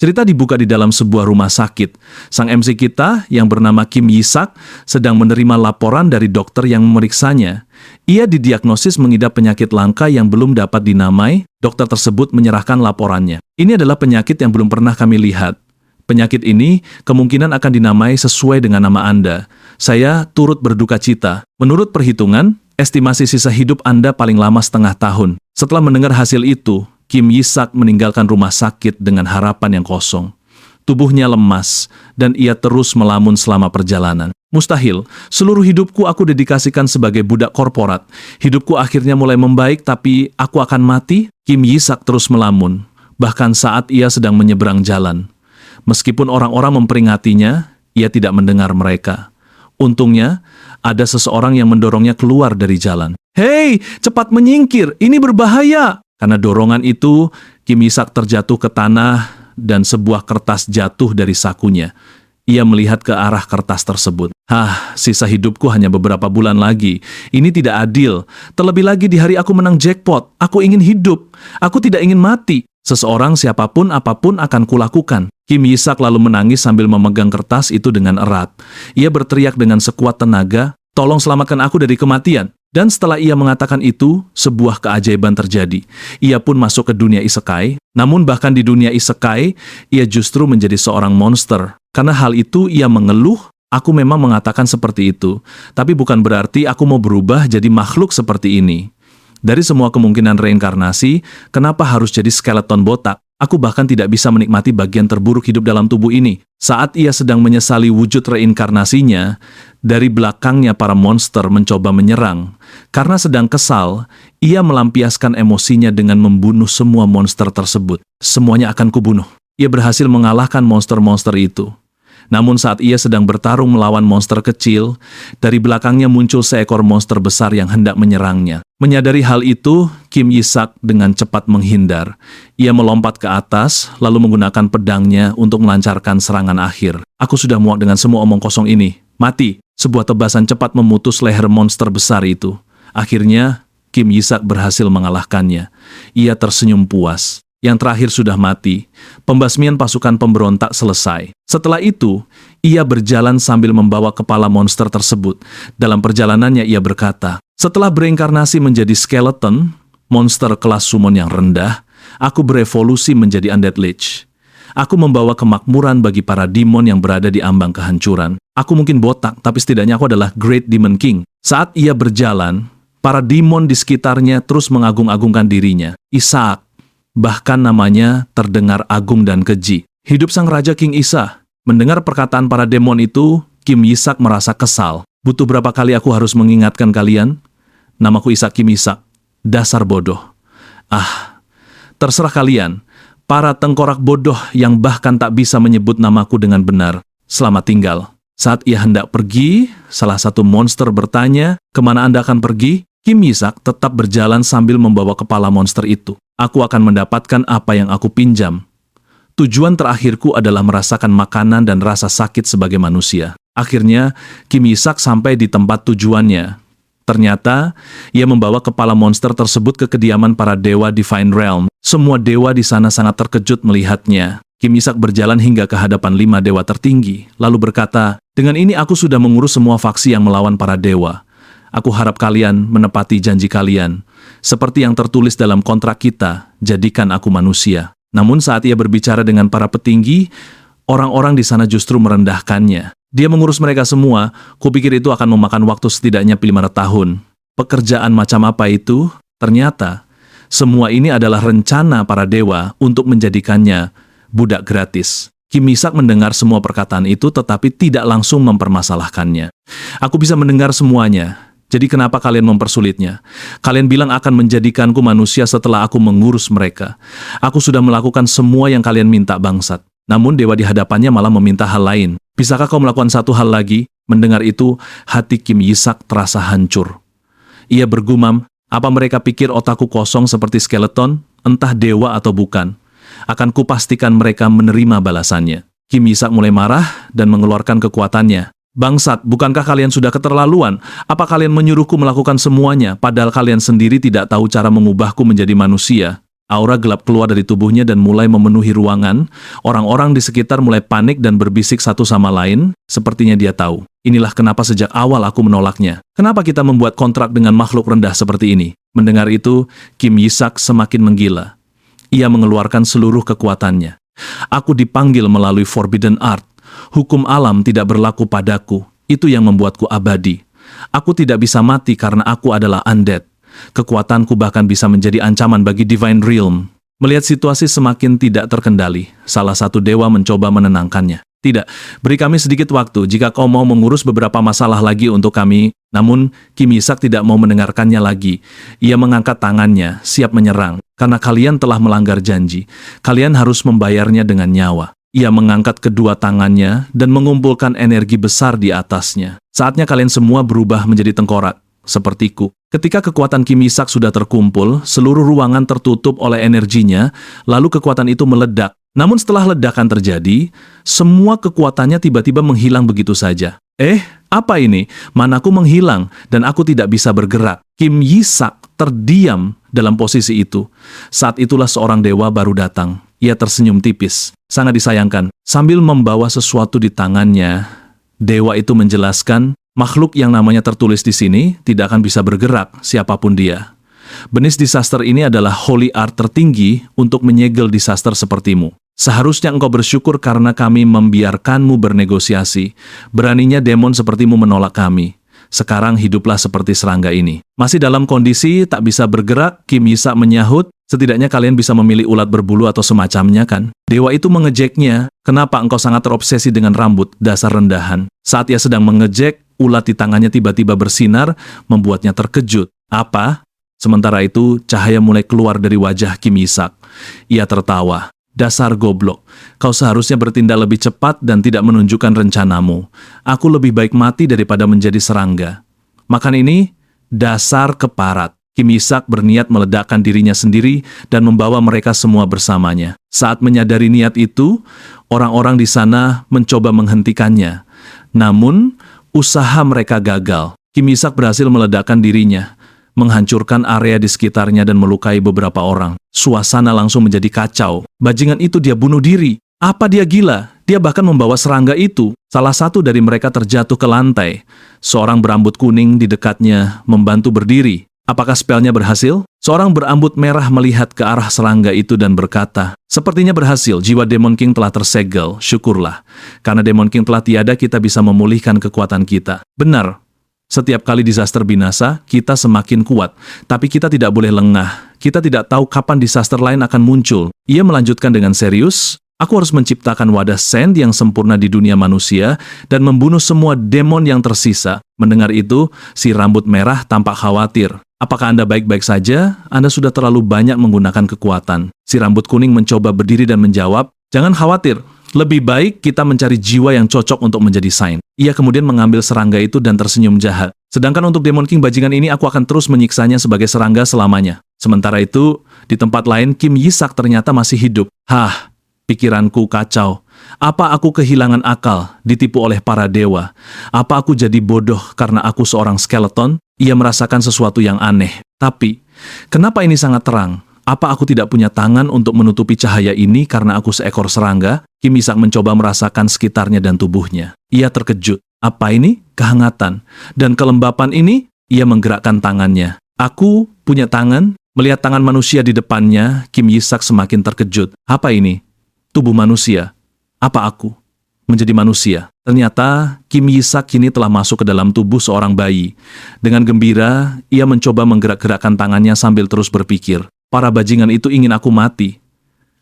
Cerita dibuka di dalam sebuah rumah sakit. Sang MC kita yang bernama Kim Yi-sak sedang menerima laporan dari dokter yang memeriksanya. Ia didiagnosis mengidap penyakit langka yang belum dapat dinamai. Dokter tersebut menyerahkan laporannya. Ini adalah penyakit yang belum pernah kami lihat. Penyakit ini kemungkinan akan dinamai sesuai dengan nama Anda. Saya turut berduka cita. Menurut perhitungan, estimasi sisa hidup Anda paling lama setengah tahun. Setelah mendengar hasil itu, Kim Yi-sak meninggalkan rumah sakit dengan harapan yang kosong. Tubuhnya lemas, dan ia terus melamun selama perjalanan. Mustahil, seluruh hidupku aku dedikasikan sebagai budak korporat. Hidupku akhirnya mulai membaik, tapi aku akan mati? Kim Yi-sak terus melamun, bahkan saat ia sedang menyeberang jalan. Meskipun orang-orang memperingatinya, ia tidak mendengar mereka. Untungnya, ada seseorang yang mendorongnya keluar dari jalan. "Hei, cepat menyingkir, ini berbahaya!" Karena dorongan itu, Kim Yi-sak terjatuh ke tanah dan sebuah kertas jatuh dari sakunya. Ia melihat ke arah kertas tersebut. Sisa hidupku hanya beberapa bulan lagi. Ini tidak adil. Terlebih lagi di hari aku menang jackpot. Aku ingin hidup. Aku tidak ingin mati. Seseorang siapapun apapun akan kulakukan. Kim Yi-sak lalu menangis sambil memegang kertas itu dengan erat. Ia berteriak dengan sekuat tenaga, "Tolong selamatkan aku dari kematian." Dan setelah ia mengatakan itu, sebuah keajaiban terjadi. Ia pun masuk ke dunia isekai, namun bahkan di dunia isekai, ia justru menjadi seorang monster. Karena hal itu ia mengeluh, "Aku memang mengatakan seperti itu, tapi bukan berarti aku mau berubah jadi makhluk seperti ini." Dari semua kemungkinan reinkarnasi, kenapa harus jadi skeleton botak? Aku bahkan tidak bisa menikmati bagian terburuk hidup dalam tubuh ini. Saat ia sedang menyesali wujud reinkarnasinya, dari belakangnya para monster mencoba menyerang. Karena sedang kesal, ia melampiaskan emosinya dengan membunuh semua monster tersebut. "Semuanya akan kubunuh." Ia berhasil mengalahkan monster-monster itu. Namun saat ia sedang bertarung melawan monster kecil, dari belakangnya muncul seekor monster besar yang hendak menyerangnya. Menyadari hal itu, Kim Yi-sak dengan cepat menghindar. Ia melompat ke atas, lalu menggunakan pedangnya untuk melancarkan serangan akhir. "Aku sudah muak dengan semua omong kosong ini. Mati!" Sebuah tebasan cepat memutus leher monster besar itu. Akhirnya, Kim Yi-sak berhasil mengalahkannya. Ia tersenyum puas. Yang terakhir sudah mati. Pembasmian pasukan pemberontak selesai. Setelah itu, ia berjalan sambil membawa kepala monster tersebut. Dalam perjalanannya ia berkata, "Setelah bereinkarnasi menjadi skeleton, monster kelas summon yang rendah, aku berevolusi menjadi Undead Lich. Aku membawa kemakmuran bagi para demon yang berada di ambang kehancuran. Aku mungkin botak, tapi setidaknya aku adalah Great Demon King." Saat ia berjalan, para demon di sekitarnya terus mengagung-agungkan dirinya. Isaac, bahkan namanya terdengar agung dan keji. Hidup sang Raja King Isa. Mendengar perkataan para demon itu, Kim Yi-sak merasa kesal. "Butuh berapa kali aku harus mengingatkan kalian? Namaku Isa Kim Yi-sak. Dasar bodoh." Terserah kalian, para tengkorak bodoh yang bahkan tak bisa menyebut namaku dengan benar. Selamat tinggal. Saat ia hendak pergi, salah satu monster bertanya, "Kemana Anda akan pergi?" Kim Yi-sak tetap berjalan sambil membawa kepala monster itu. "Aku akan mendapatkan apa yang aku pinjam. Tujuan terakhirku adalah merasakan makanan dan rasa sakit sebagai manusia." Akhirnya, Kim Yi-sak sampai di tempat tujuannya. Ternyata, ia membawa kepala monster tersebut ke kediaman para dewa Divine Realm. Semua dewa di sana sangat terkejut melihatnya. Kim Yi-sak berjalan hingga ke hadapan 5 dewa tertinggi, lalu berkata, "Dengan ini aku sudah mengurus semua faksi yang melawan para dewa. Aku harap kalian menepati janji kalian. Seperti yang tertulis dalam kontrak kita, jadikan aku manusia." Namun saat ia berbicara dengan para petinggi, orang-orang di sana justru merendahkannya. Dia mengurus mereka semua, kupikir itu akan memakan waktu setidaknya 500 tahun. Pekerjaan macam apa itu? Ternyata, semua ini adalah rencana para dewa untuk menjadikannya budak gratis. Kim Yi-sak mendengar semua perkataan itu tetapi tidak langsung mempermasalahkannya. "Aku bisa mendengar semuanya. Jadi kenapa kalian mempersulitnya? Kalian bilang akan menjadikanku manusia setelah aku mengurus mereka. Aku sudah melakukan semua yang kalian minta bangsat." Namun dewa di hadapannya malah meminta hal lain. "Bisakah kau melakukan satu hal lagi?" Mendengar itu, hati Kim Yi-sak terasa hancur. Ia bergumam, "Apa mereka pikir otakku kosong seperti skeleton? Entah dewa atau bukan. Akan kupastikan mereka menerima balasannya." Kim Yi-sak mulai marah dan mengeluarkan kekuatannya. "Bangsat, bukankah kalian sudah keterlaluan? Apa kalian menyuruhku melakukan semuanya, padahal kalian sendiri tidak tahu cara mengubahku menjadi manusia? Aura gelap keluar dari tubuhnya dan mulai memenuhi ruangan. Orang-orang di sekitar mulai panik dan berbisik satu sama lain. Sepertinya dia tahu. Inilah kenapa sejak awal aku menolaknya. Kenapa kita membuat kontrak dengan makhluk rendah seperti ini? Mendengar itu, Kim Yi-sak semakin menggila. Ia mengeluarkan seluruh kekuatannya. Aku dipanggil melalui Forbidden Art. Hukum alam tidak berlaku padaku. Itu yang membuatku abadi. Aku tidak bisa mati karena aku adalah undead. Kekuatanku bahkan bisa menjadi ancaman bagi Divine Realm. Melihat situasi semakin tidak terkendali, salah satu dewa mencoba menenangkannya. Tidak, beri kami sedikit waktu jika kau mau mengurus beberapa masalah lagi untuk kami. Namun, Kim Yi-sak tidak mau mendengarkannya lagi. Ia mengangkat tangannya, siap menyerang. Karena kalian telah melanggar janji, kalian harus membayarnya dengan nyawa. Ia mengangkat kedua tangannya dan mengumpulkan energi besar di atasnya. Saatnya kalian semua berubah menjadi tengkorak, sepertiku. Ketika kekuatan Kim Yi-sak sudah terkumpul, seluruh ruangan tertutup oleh energinya, lalu kekuatan itu meledak. Namun setelah ledakan terjadi, semua kekuatannya tiba-tiba menghilang begitu saja. Apa ini? Manaku menghilang dan aku tidak bisa bergerak. Kim Yi-sak terdiam dalam posisi itu. Saat itulah seorang dewa baru datang. Ia tersenyum tipis. Sangat disayangkan. Sambil membawa sesuatu di tangannya, dewa itu menjelaskan, makhluk yang namanya tertulis di sini tidak akan bisa bergerak, siapapun dia. Benih disaster ini adalah holy art tertinggi untuk menyegel disaster sepertimu. Seharusnya engkau bersyukur karena kami membiarkanmu bernegosiasi. Beraninya demon sepertimu menolak kami. Sekarang hiduplah seperti serangga ini. Masih dalam kondisi tak bisa bergerak, Kim Yi-sak menyahut, setidaknya kalian bisa memilih ulat berbulu atau semacamnya kan? Dewa itu mengejeknya, kenapa engkau sangat terobsesi dengan rambut, dasar rendahan? Saat ia sedang mengejek, ulat di tangannya tiba-tiba bersinar, membuatnya terkejut. Apa? Sementara itu, cahaya mulai keluar dari wajah Kim Yi-sak. Ia tertawa. Dasar goblok, kau seharusnya bertindak lebih cepat dan tidak menunjukkan rencanamu. Aku lebih baik mati daripada menjadi serangga. Makan ini, dasar keparat. Kim Yi-sak berniat meledakkan dirinya sendiri dan membawa mereka semua bersamanya. Saat menyadari niat itu, orang-orang di sana mencoba menghentikannya. Namun, usaha mereka gagal. Kim Yi-sak berhasil meledakkan dirinya, menghancurkan area di sekitarnya dan melukai beberapa orang. Suasana langsung menjadi kacau. Bajingan itu dia bunuh diri. Apa dia gila? Dia bahkan membawa serangga itu. Salah satu dari mereka terjatuh ke lantai. Seorang berambut kuning di dekatnya membantu berdiri. Apakah spelnya berhasil? Seorang berambut merah melihat ke arah serangga itu dan berkata, sepertinya berhasil, jiwa Demon King telah tersegel, syukurlah. Karena Demon King telah tiada, kita bisa memulihkan kekuatan kita. Benar. Setiap kali disaster binasa, kita semakin kuat. Tapi kita tidak boleh lengah. Kita tidak tahu kapan disaster lain akan muncul. Ia melanjutkan dengan serius, aku harus menciptakan wadah Sand yang sempurna di dunia manusia dan membunuh semua demon yang tersisa. Mendengar itu, si rambut merah tampak khawatir. Apakah Anda baik-baik saja? Anda sudah terlalu banyak menggunakan kekuatan. Si rambut kuning mencoba berdiri dan menjawab, jangan khawatir. Lebih baik kita mencari jiwa yang cocok untuk menjadi Saint. Ia kemudian mengambil serangga itu dan tersenyum jahat. Sedangkan untuk Demon King bajingan ini, aku akan terus menyiksanya sebagai serangga selamanya. Sementara itu, di tempat lain, Kim Yi-sak ternyata masih hidup. Pikiranku kacau. Apa aku kehilangan akal, ditipu oleh para dewa? Apa aku jadi bodoh karena aku seorang skeleton? Ia merasakan sesuatu yang aneh. Tapi, kenapa ini sangat terang? Apa aku tidak punya tangan untuk menutupi cahaya ini karena aku seekor serangga? Kim Yi-sak mencoba merasakan sekitarnya dan tubuhnya. Ia terkejut. Apa ini? Kehangatan. Dan kelembapan ini? Ia menggerakkan tangannya. Aku punya tangan? Melihat tangan manusia di depannya, Kim Yi-sak semakin terkejut. Apa ini? Tubuh manusia. Apa aku? Menjadi manusia. Ternyata, Kim Yi-sak kini telah masuk ke dalam tubuh seorang bayi. Dengan gembira, ia mencoba menggerak-gerakkan tangannya sambil terus berpikir. Para bajingan itu ingin aku mati.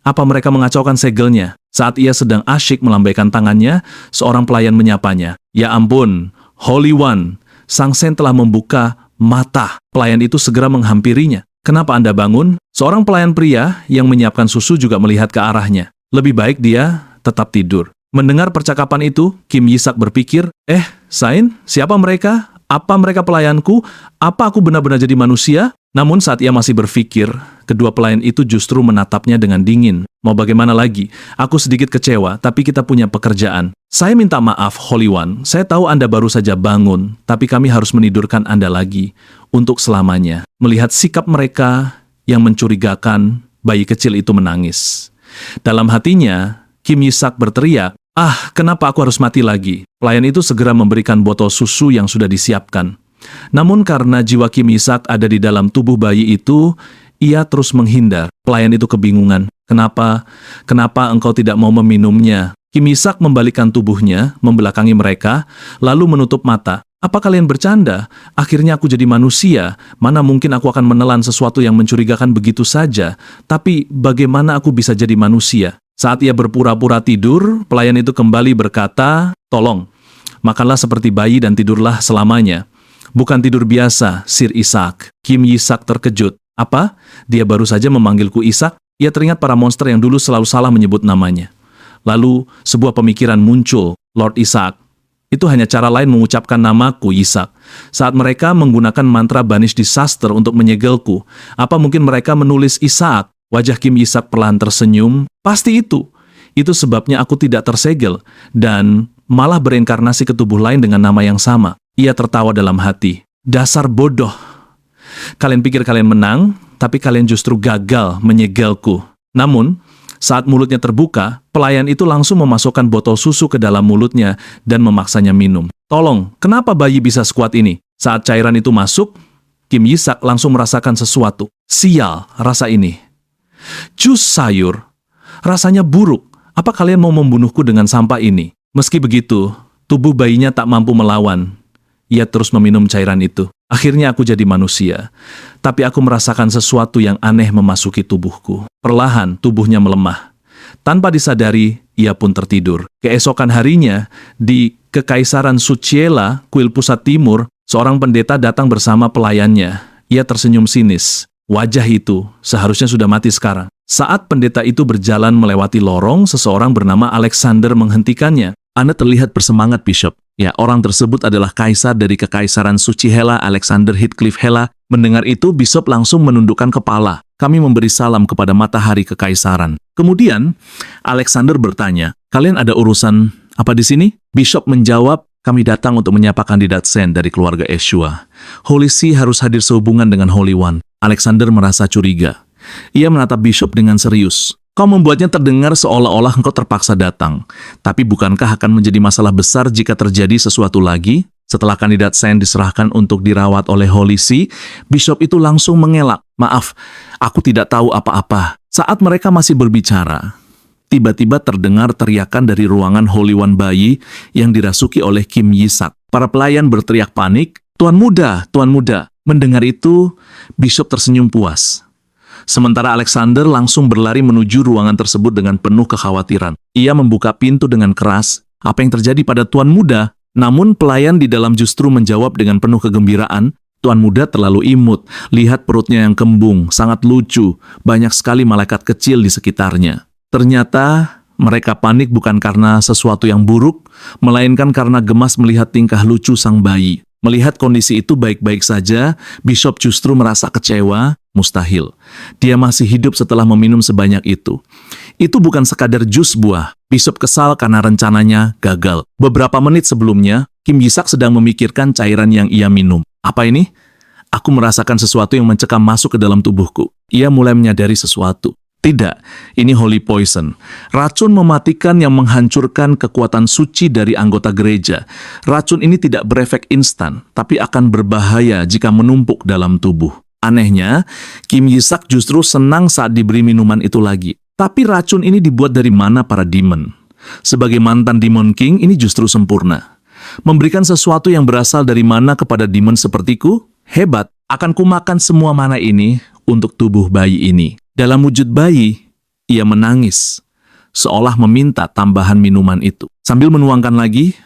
Apa mereka mengacaukan segelnya? Saat ia sedang asyik melambaikan tangannya, seorang pelayan menyapanya. Ya ampun, Holy One, Sang Sen telah membuka mata. Pelayan itu segera menghampirinya. Kenapa Anda bangun? Seorang pelayan pria yang menyiapkan susu juga melihat ke arahnya. Lebih baik dia tetap tidur. Mendengar percakapan itu, Kim Yi-sak berpikir, Sain, siapa mereka? Apa mereka pelayanku? Apa aku benar-benar jadi manusia? Namun saat ia masih berpikir, kedua pelayan itu justru menatapnya dengan dingin. Mau bagaimana lagi? Aku sedikit kecewa, tapi kita punya pekerjaan. Saya minta maaf, Holy One. Saya tahu Anda baru saja bangun, tapi kami harus menidurkan Anda lagi untuk selamanya. Melihat sikap mereka yang mencurigakan, bayi kecil itu menangis. Dalam hatinya, Kim Yisak berteriak, "Ah, kenapa aku harus mati lagi?" Pelayan itu segera memberikan botol susu yang sudah disiapkan. Namun karena jiwa Kim Yisak ada di dalam tubuh bayi itu, ia terus menghindar. Pelayan itu kebingungan. Kenapa? Kenapa engkau tidak mau meminumnya? Kim Yisak membalikkan tubuhnya, membelakangi mereka, lalu menutup mata. Apa kalian bercanda? Akhirnya aku jadi manusia. Mana mungkin aku akan menelan sesuatu yang mencurigakan begitu saja? Tapi bagaimana aku bisa jadi manusia? Saat ia berpura-pura tidur, pelayan itu kembali berkata, "Tolong, makanlah seperti bayi dan tidurlah selamanya." "Bukan tidur biasa, Sir Ishak." Kim Yisak terkejut. "Apa? Dia baru saja memanggilku Ishak?" Ia teringat para monster yang dulu selalu salah menyebut namanya. Lalu sebuah pemikiran muncul, Lord Ishak. Itu hanya cara lain mengucapkan namaku, Ishak. Saat mereka menggunakan mantra Banish Disaster untuk menyegelku, apa mungkin mereka menulis Ishak? Wajah Kim Yisak perlahan tersenyum. Pasti itu. Itu sebabnya aku tidak tersegel, dan malah bereinkarnasi ke tubuh lain dengan nama yang sama. Ia tertawa dalam hati. Dasar bodoh. Kalian pikir kalian menang, tapi kalian justru gagal menyegelku. Namun, saat mulutnya terbuka, pelayan itu langsung memasukkan botol susu ke dalam mulutnya dan memaksanya minum. "Tolong, kenapa bayi bisa sekuat ini?" Saat cairan itu masuk, Kim Yisak langsung merasakan sesuatu. Sial, rasa ini. Jus sayur. Rasanya buruk. Apa kalian mau membunuhku dengan sampah ini? Meski begitu, tubuh bayinya tak mampu melawan. Ia terus meminum cairan itu. Akhirnya aku jadi manusia. Tapi aku merasakan sesuatu yang aneh memasuki tubuhku. Perlahan tubuhnya melemah. Tanpa disadari, ia pun tertidur. Keesokan harinya, di Kekaisaran Suciela, kuil pusat timur, seorang pendeta datang bersama pelayannya. Ia tersenyum sinis. Wajah itu seharusnya sudah mati sekarang. Saat pendeta itu berjalan melewati lorong, seseorang bernama Alexander menghentikannya. "Anda terlihat bersemangat, Bishop." Ya, orang tersebut adalah kaisar dari Kekaisaran Suci Hela, Alexander Heathcliff Hela. Mendengar itu, Bishop langsung menundukkan kepala. "Kami memberi salam kepada matahari kekaisaran." Kemudian, Alexander bertanya, "Kalian ada urusan apa di sini?" Bishop menjawab, "Kami datang untuk menyapa kandidat Sen dari keluarga Eshua. Holy See harus hadir sehubungan dengan Holy One." Alexander merasa curiga. Ia menatap Bishop dengan serius. "Kau membuatnya terdengar seolah-olah engkau terpaksa datang. Tapi bukankah akan menjadi masalah besar jika terjadi sesuatu lagi?" Setelah kandidat Sen diserahkan untuk dirawat oleh Holy See, Bishop itu langsung mengelak. "Maaf, aku tidak tahu apa-apa." Saat mereka masih berbicara, tiba-tiba terdengar teriakan dari ruangan Holy One bayi yang dirasuki oleh Kim Yisak. Para pelayan berteriak panik, Tuan Muda, Tuan Muda." Mendengar itu, Bishop tersenyum puas. Sementara Alexander langsung berlari menuju ruangan tersebut dengan penuh kekhawatiran. Ia membuka pintu dengan keras. "Apa yang terjadi pada Tuan Muda?" Namun pelayan di dalam justru menjawab dengan penuh kegembiraan, "Tuan Muda terlalu imut. Lihat perutnya yang kembung, sangat lucu. Banyak sekali malaikat kecil di sekitarnya." Ternyata mereka panik bukan karena sesuatu yang buruk, melainkan karena gemas melihat tingkah lucu sang bayi. Melihat kondisi itu baik-baik saja, Bishop justru merasa kecewa. Mustahil. Dia masih hidup setelah meminum sebanyak itu. Itu bukan sekadar jus buah. Bishop kesal karena rencananya gagal. Beberapa menit sebelumnya, Kim Yisak sedang memikirkan cairan yang ia minum. "Apa ini? Aku merasakan sesuatu yang mencekam masuk ke dalam tubuhku." Ia mulai menyadari sesuatu. Tidak, ini holy poison. Racun mematikan yang menghancurkan kekuatan suci dari anggota gereja. Racun ini tidak berefek instan, tapi akan berbahaya jika menumpuk dalam tubuh. Anehnya, Kim Yisak justru senang saat diberi minuman itu lagi. Tapi racun ini dibuat dari mana para demon? Sebagai mantan Demon King, ini justru sempurna. Memberikan sesuatu yang berasal dari mana kepada demon sepertiku? Hebat, akan kumakan semua mana ini untuk tubuh bayi ini. Dalam wujud bayi, ia menangis, seolah meminta tambahan minuman itu. Sambil menuangkan lagi,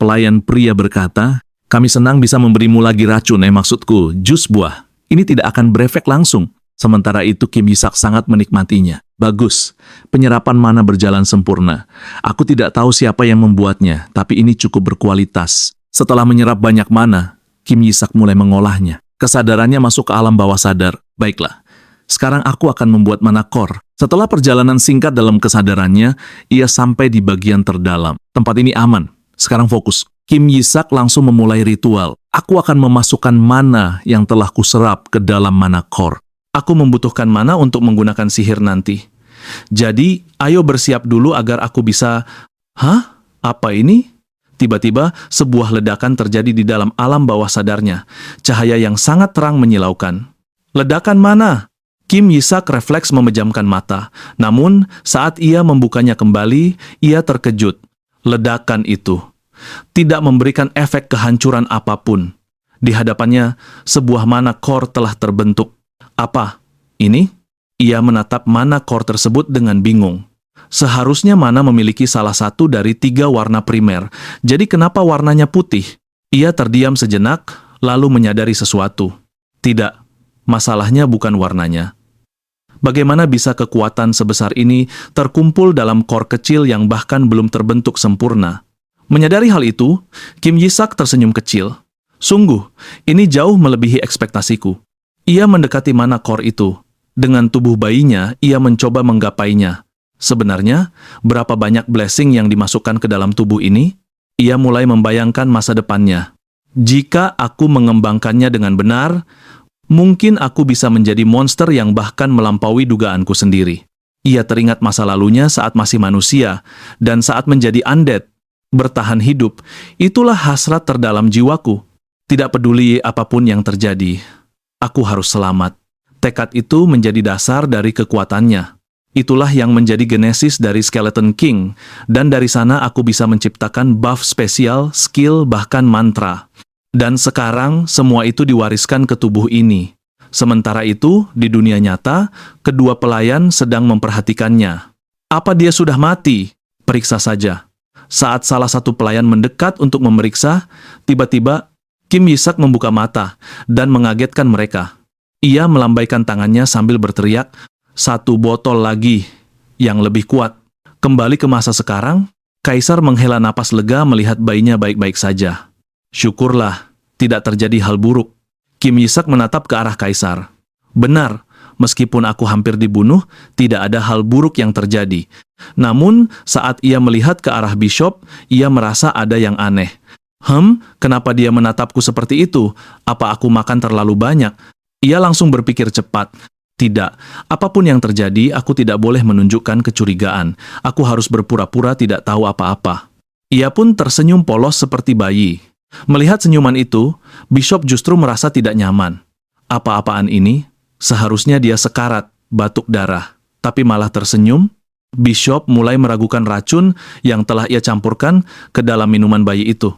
pelayan pria berkata, "Kami senang bisa memberimu lagi racun, maksudku, jus buah. Ini tidak akan berefek langsung." Sementara itu Kim Yisak sangat menikmatinya. "Bagus, penyerapan mana berjalan sempurna. Aku tidak tahu siapa yang membuatnya, tapi ini cukup berkualitas." Setelah menyerap banyak mana, Kim Yisak mulai mengolahnya. Kesadarannya masuk ke alam bawah sadar. "Baiklah. Sekarang aku akan membuat mana core." Setelah perjalanan singkat dalam kesadarannya, ia sampai di bagian terdalam. Tempat ini aman. Sekarang fokus. Kim Yisak langsung memulai ritual. "Aku akan memasukkan mana yang telah kuserap ke dalam mana core. Aku membutuhkan mana untuk menggunakan sihir nanti. Jadi, ayo bersiap dulu agar aku bisa... Hah? Apa ini? Tiba-tiba, sebuah ledakan terjadi di dalam alam bawah sadarnya. Cahaya yang sangat terang menyilaukan. Ledakan mana? Kim Yi-sak refleks memejamkan mata. Namun, saat ia membukanya kembali, ia terkejut. Ledakan itu tidak memberikan efek kehancuran apapun. Di hadapannya, sebuah mana core telah terbentuk. Apa? Ini? Ia menatap mana core tersebut dengan bingung. Seharusnya mana memiliki salah satu dari 3 warna primer. Jadi kenapa warnanya putih? Ia terdiam sejenak, lalu menyadari sesuatu. Tidak, masalahnya bukan warnanya. Bagaimana bisa kekuatan sebesar ini terkumpul dalam core kecil yang bahkan belum terbentuk sempurna? Menyadari hal itu, Kim Yi-sak tersenyum kecil. Sungguh, ini jauh melebihi ekspektasiku. Ia mendekati mana core itu. Dengan tubuh bayinya, ia mencoba menggapainya. Sebenarnya, berapa banyak blessing yang dimasukkan ke dalam tubuh ini? Ia mulai membayangkan masa depannya. Jika aku mengembangkannya dengan benar, mungkin aku bisa menjadi monster yang bahkan melampaui dugaanku sendiri. Ia teringat masa lalunya saat masih manusia, dan saat menjadi undead, bertahan hidup. Itulah hasrat terdalam jiwaku. Tidak peduli apapun yang terjadi, aku harus selamat. Tekad itu menjadi dasar dari kekuatannya. Itulah yang menjadi genesis dari Skeleton King, dan dari sana aku bisa menciptakan buff spesial, skill, bahkan mantra. Dan sekarang, semua itu diwariskan ke tubuh ini. Sementara itu, di dunia nyata, kedua pelayan sedang memperhatikannya. Apa dia sudah mati? Periksa saja. Saat salah satu pelayan mendekat untuk memeriksa, tiba-tiba Kim Yi-sak membuka mata dan mengagetkan mereka. Ia melambaikan tangannya sambil berteriak, 1 botol lagi, yang lebih kuat. Kembali ke masa sekarang, Kaisar menghela napas lega melihat bayinya baik-baik saja. Syukurlah, tidak terjadi hal buruk. Kim Yi-sak menatap ke arah Kaisar. Benar, meskipun aku hampir dibunuh, tidak ada hal buruk yang terjadi. Namun, saat ia melihat ke arah Bishop, ia merasa ada yang aneh. Kenapa dia menatapku seperti itu? Apa aku makan terlalu banyak? Ia langsung berpikir cepat. Tidak, apapun yang terjadi, aku tidak boleh menunjukkan kecurigaan. Aku harus berpura-pura tidak tahu apa-apa. Ia pun tersenyum polos seperti bayi. Melihat senyuman itu, Bishop justru merasa tidak nyaman. Apa-apaan ini? Seharusnya dia sekarat, batuk darah. Tapi malah tersenyum. Bishop mulai meragukan racun yang telah ia campurkan ke dalam minuman bayi itu.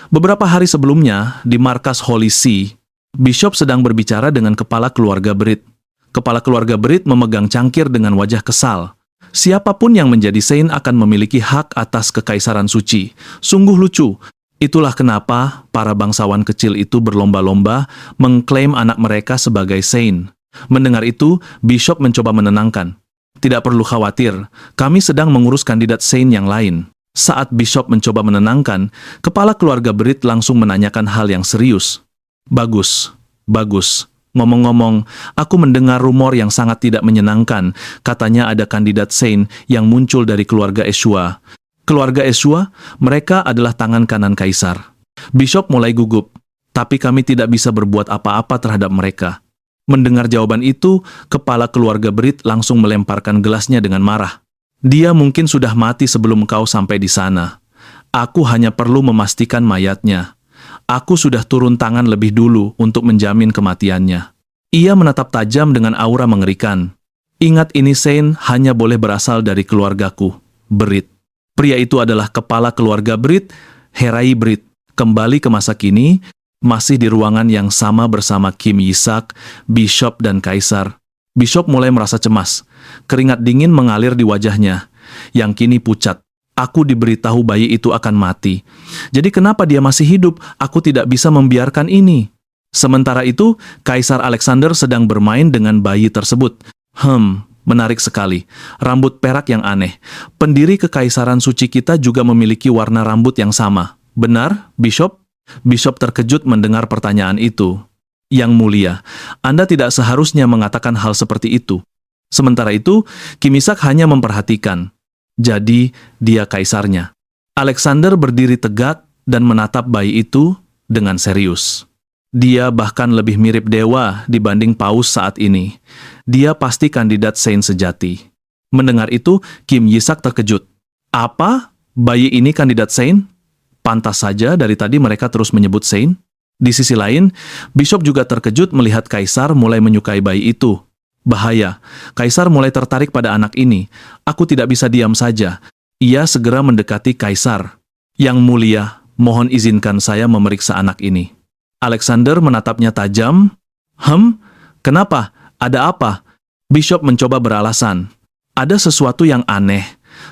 Beberapa hari sebelumnya, di markas Holy See, Bishop sedang berbicara dengan kepala keluarga Brit. Kepala keluarga Brit memegang cangkir dengan wajah kesal. Siapapun yang menjadi Saint akan memiliki hak atas kekaisaran suci. Sungguh lucu. Itulah kenapa para bangsawan kecil itu berlomba-lomba mengklaim anak mereka sebagai Saint. Mendengar itu, Bishop mencoba menenangkan. Tidak perlu khawatir, kami sedang mengurus kandidat Saint yang lain. Saat Bishop mencoba menenangkan, kepala keluarga Brit langsung menanyakan hal yang serius. Bagus, bagus. Ngomong-ngomong, aku mendengar rumor yang sangat tidak menyenangkan. Katanya ada kandidat Saint yang muncul dari keluarga Eshua. Keluarga Eshua, mereka adalah tangan kanan Kaisar. Bishop mulai gugup, tapi kami tidak bisa berbuat apa-apa terhadap mereka. Mendengar jawaban itu, kepala keluarga Brit langsung melemparkan gelasnya dengan marah. Dia mungkin sudah mati sebelum kau sampai di sana. Aku hanya perlu memastikan mayatnya. Aku sudah turun tangan lebih dulu untuk menjamin kematiannya. Ia menatap tajam dengan aura mengerikan. Ingat ini Saint hanya boleh berasal dari keluargaku, Brit. Pria itu adalah kepala keluarga Brit, Herai Brit. Kembali ke masa kini, masih di ruangan yang sama bersama Kim Yi-sak, Bishop dan Kaisar. Bishop mulai merasa cemas. Keringat dingin mengalir di wajahnya, yang kini pucat. Aku diberitahu bayi itu akan mati. Jadi kenapa dia masih hidup? Aku tidak bisa membiarkan ini. Sementara itu, Kaisar Alexander sedang bermain dengan bayi tersebut. Menarik sekali. Rambut perak yang aneh. Pendiri kekaisaran suci kita juga memiliki warna rambut yang sama. Benar, Bishop? Bishop terkejut mendengar pertanyaan itu. Yang mulia, Anda tidak seharusnya mengatakan hal seperti itu. Sementara itu, Kim Yi-sak hanya memperhatikan. Jadi, dia kaisarnya. Alexander berdiri tegak dan menatap bayi itu dengan serius. Dia bahkan lebih mirip dewa dibanding paus saat ini. Dia pasti kandidat saint sejati. Mendengar itu, Kim Yisak terkejut. Apa? Bayi ini kandidat saint? Pantas saja dari tadi mereka terus menyebut saint. Di sisi lain, Bishop juga terkejut melihat Kaisar mulai menyukai bayi itu. Bahaya, Kaisar mulai tertarik pada anak ini. Aku tidak bisa diam saja. Ia segera mendekati Kaisar. Yang mulia, mohon izinkan saya memeriksa anak ini. Alexander menatapnya tajam. Kenapa? Ada apa? Bishop mencoba beralasan. Ada sesuatu yang aneh.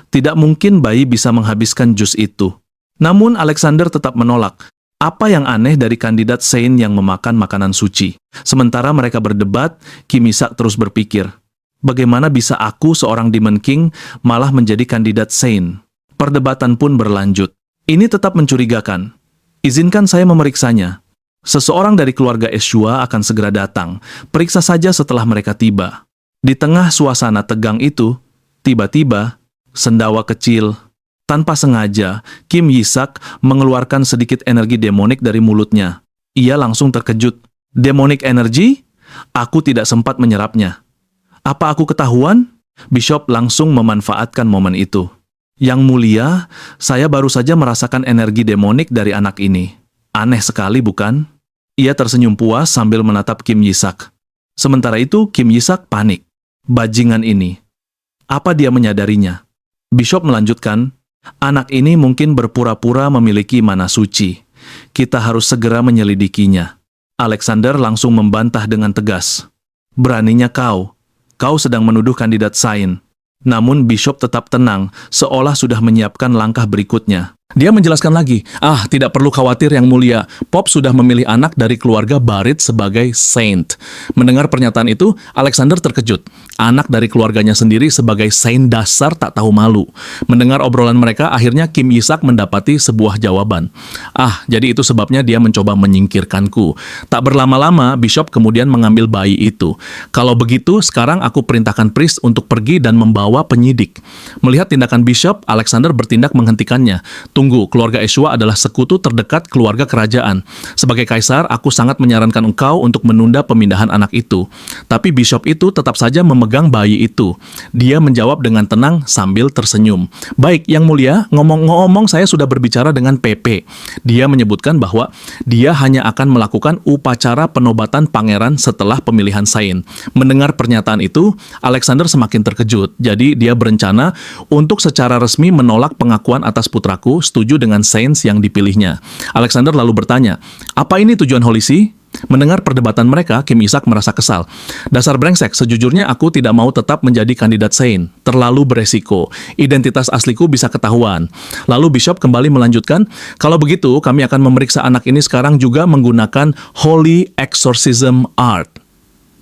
Tidak mungkin bayi bisa menghabiskan jus itu. Namun Alexander tetap menolak. Apa yang aneh dari kandidat saint yang memakan makanan suci? Sementara mereka berdebat, Kim Yisak terus berpikir, bagaimana bisa aku seorang Demon King malah menjadi kandidat saint? Perdebatan pun berlanjut. Ini tetap mencurigakan. Izinkan saya memeriksanya. Seseorang dari keluarga Eshua akan segera datang. Periksa saja setelah mereka tiba. Di tengah suasana tegang itu, tiba-tiba, sendawa kecil. Tanpa sengaja, Kim Yisak mengeluarkan sedikit energi demonik dari mulutnya. Ia langsung terkejut. Demonic energy? Aku tidak sempat menyerapnya. Apa aku ketahuan? Bishop langsung memanfaatkan momen itu. Yang mulia, saya baru saja merasakan energi demonik dari anak ini. Aneh sekali, bukan? Ia tersenyum puas sambil menatap Kim Yisak. Sementara itu, Kim Yisak panik. Bajingan ini. Apa dia menyadarinya? Bishop melanjutkan, anak ini mungkin berpura-pura memiliki mana suci. Kita harus segera menyelidikinya. Alexander langsung membantah dengan tegas. Beraninya kau. Kau sedang menuduh kandidat saint. Namun Bishop tetap tenang, seolah sudah menyiapkan langkah berikutnya. Dia menjelaskan lagi, tidak perlu khawatir yang mulia, Pop sudah memilih anak dari keluarga Barit sebagai saint. Mendengar pernyataan itu, Alexander terkejut. Anak dari keluarganya sendiri sebagai saint, dasar tak tahu malu. Mendengar obrolan mereka, akhirnya Kim Yisak mendapati sebuah jawaban. Jadi itu sebabnya dia mencoba menyingkirkanku. Tak berlama-lama, Bishop kemudian mengambil bayi itu. Kalau begitu, sekarang aku perintahkan priest untuk pergi dan membawa penyidik. Melihat tindakan Bishop, Alexander bertindak menghentikannya. Tunggu, keluarga Eshua adalah sekutu terdekat keluarga kerajaan. Sebagai kaisar, aku sangat menyarankan engkau untuk menunda pemindahan anak itu. Tapi Bishop itu tetap saja memegang bayi itu. Dia menjawab dengan tenang sambil tersenyum. Baik, yang mulia, ngomong-ngomong saya sudah berbicara dengan PP. Dia menyebutkan bahwa dia hanya akan melakukan upacara penobatan pangeran setelah pemilihan saint. Mendengar pernyataan itu, Alexander semakin terkejut. Jadi dia berencana untuk secara resmi menolak pengakuan atas putraku setuju dengan saints yang dipilihnya. Alexander lalu bertanya, apa ini tujuan Holy See? Mendengar perdebatan mereka, Kim Yisak merasa kesal. Dasar brengsek, sejujurnya aku tidak mau tetap menjadi kandidat saint. Terlalu beresiko. Identitas asliku bisa ketahuan. Lalu Bishop kembali melanjutkan, kalau begitu kami akan memeriksa anak ini sekarang juga menggunakan Holy Exorcism Art.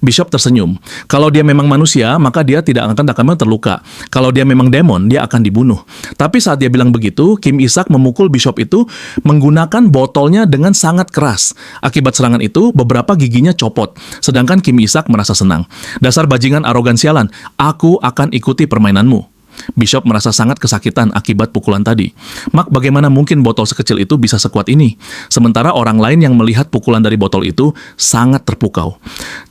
Bishop tersenyum. Kalau dia memang manusia, maka dia tidak akan terluka. Kalau dia memang demon, dia akan dibunuh. Tapi saat dia bilang begitu, Kim Yisak memukul Bishop itu menggunakan botolnya dengan sangat keras. Akibat serangan itu, beberapa giginya copot. Sedangkan Kim Yisak merasa senang. Dasar bajingan arogan sialan, aku akan ikuti permainanmu. Bishop merasa sangat kesakitan akibat pukulan tadi. Mak, bagaimana mungkin botol sekecil itu bisa sekuat ini? Sementara orang lain yang melihat pukulan dari botol itu sangat terpukau.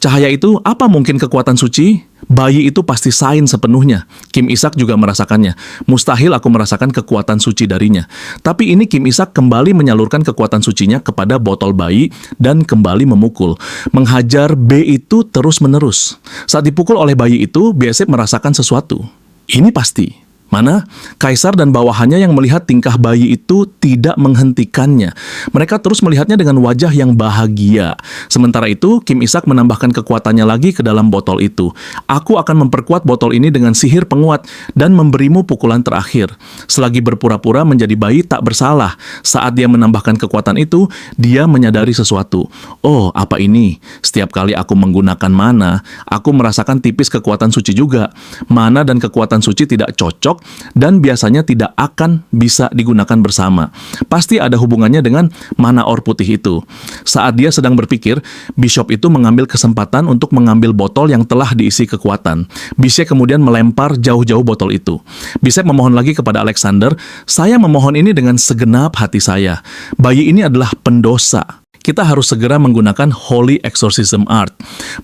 Cahaya itu apa mungkin kekuatan suci? Bayi itu pasti saint sepenuhnya. Kim Yisak juga merasakannya. Mustahil aku merasakan kekuatan suci darinya. Tapi ini Kim Yisak kembali menyalurkan kekuatan sucinya kepada botol bayi dan kembali memukul. Menghajar B itu terus-menerus. Saat dipukul oleh bayi itu, Bishop merasakan sesuatu. Ini pasti. Mana? Kaisar dan bawahannya yang melihat tingkah bayi itu tidak menghentikannya. Mereka terus melihatnya dengan wajah yang bahagia. Sementara itu, Kim Yisak menambahkan kekuatannya lagi ke dalam botol itu. Aku akan memperkuat botol ini dengan sihir penguat dan memberimu pukulan terakhir. Selagi berpura-pura menjadi bayi tak bersalah. Saat dia menambahkan kekuatan itu, dia menyadari sesuatu. Oh, apa ini? Setiap kali aku menggunakan mana, aku merasakan tipis kekuatan suci juga. Mana dan kekuatan suci tidak cocok dan biasanya tidak akan bisa digunakan bersama. Pasti ada hubungannya dengan mana or putih itu. Saat dia sedang berpikir, Bishop itu mengambil kesempatan untuk mengambil botol yang telah diisi kekuatan. Bishop kemudian melempar jauh-jauh botol itu. Bishop memohon lagi kepada Alexander, saya memohon ini dengan segenap hati saya. Bayi ini adalah pendosa. kita harus segera menggunakan Holy Exorcism Art.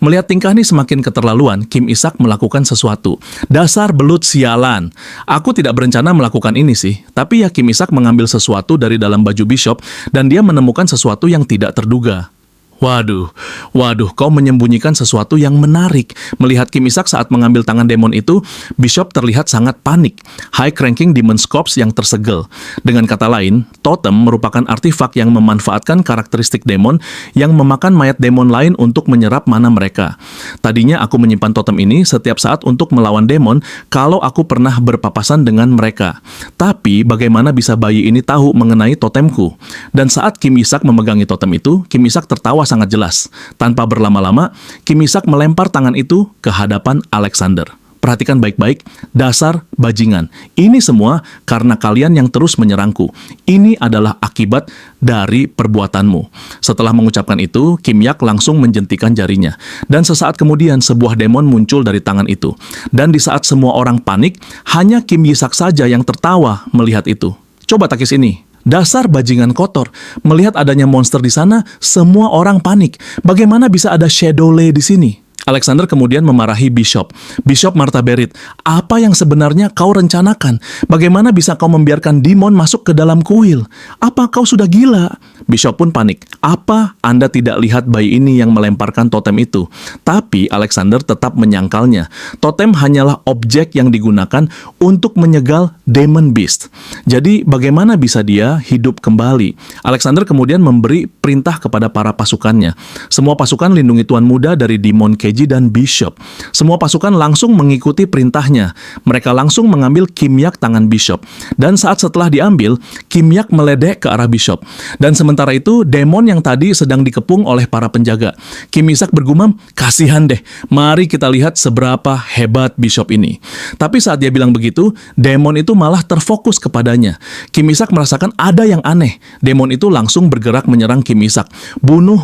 Melihat tingkah ini semakin keterlaluan, Kim Ishak melakukan sesuatu. Dasar belut sialan. Aku tidak berencana melakukan ini sih, tapi ya Kim Ishak mengambil sesuatu dari dalam baju Bishop dan dia menemukan sesuatu yang tidak terduga. Waduh, kau menyembunyikan sesuatu yang menarik. Melihat Kim Ishak saat mengambil tangan demon itu, Bishop terlihat sangat panik. High-cranking Demon's Corpse yang tersegel. Dengan kata lain, totem merupakan artefak yang memanfaatkan karakteristik demon yang memakan mayat demon lain untuk menyerap mana mereka. Tadinya aku menyimpan totem ini setiap saat untuk melawan demon kalau aku pernah berpapasan dengan mereka. Tapi bagaimana bisa bayi ini tahu mengenai totemku? Dan saat Kim Ishak memegangi totem itu, Kim Ishak tertawa sangat jelas. Tanpa berlama-lama, Kim Ishak melempar tangan itu ke hadapan Alexander. Perhatikan baik-baik, dasar bajingan. Ini semua karena kalian yang terus menyerangku. Ini adalah akibat dari perbuatanmu. Setelah mengucapkan itu, Kim Yak langsung menjentikan jarinya. Dan sesaat kemudian sebuah demon muncul dari tangan itu. Dan di saat semua orang panik, hanya Kim Ishak saja yang tertawa melihat itu. Coba takis ini. Dasar bajingan kotor. Melihat adanya monster di sana, semua orang panik. Bagaimana bisa ada Shadow Lay di sini? Alexander kemudian memarahi Bishop. Bishop Martha Berit, apa yang sebenarnya kau rencanakan? Bagaimana bisa kau membiarkan demon masuk ke dalam kuil? Apa kau sudah gila? Bishop pun panik. Apa Anda tidak lihat bayi ini yang melemparkan totem itu? Tapi Alexander tetap menyangkalnya. Totem hanyalah objek yang digunakan untuk menyegal Demon Beast. Jadi bagaimana bisa dia hidup kembali? Alexander kemudian memberi perintah kepada para pasukannya. Semua pasukan lindungi Tuan Muda dari Demon Keji dan Bishop. Semua pasukan langsung mengikuti perintahnya. Mereka langsung mengambil Kim Yak tangan Bishop. Dan saat setelah diambil, Kim Yak meledek ke arah Bishop. Dan sementara itu, demon yang tadi sedang dikepung oleh para penjaga. Kim Ishak bergumam, kasihan deh, mari kita lihat seberapa hebat Bishop ini. Tapi saat dia bilang begitu, demon itu malah terfokus kepadanya. Kim Ishak merasakan ada yang aneh. Demon itu langsung bergerak menyerang Kim Ishak. Bunuh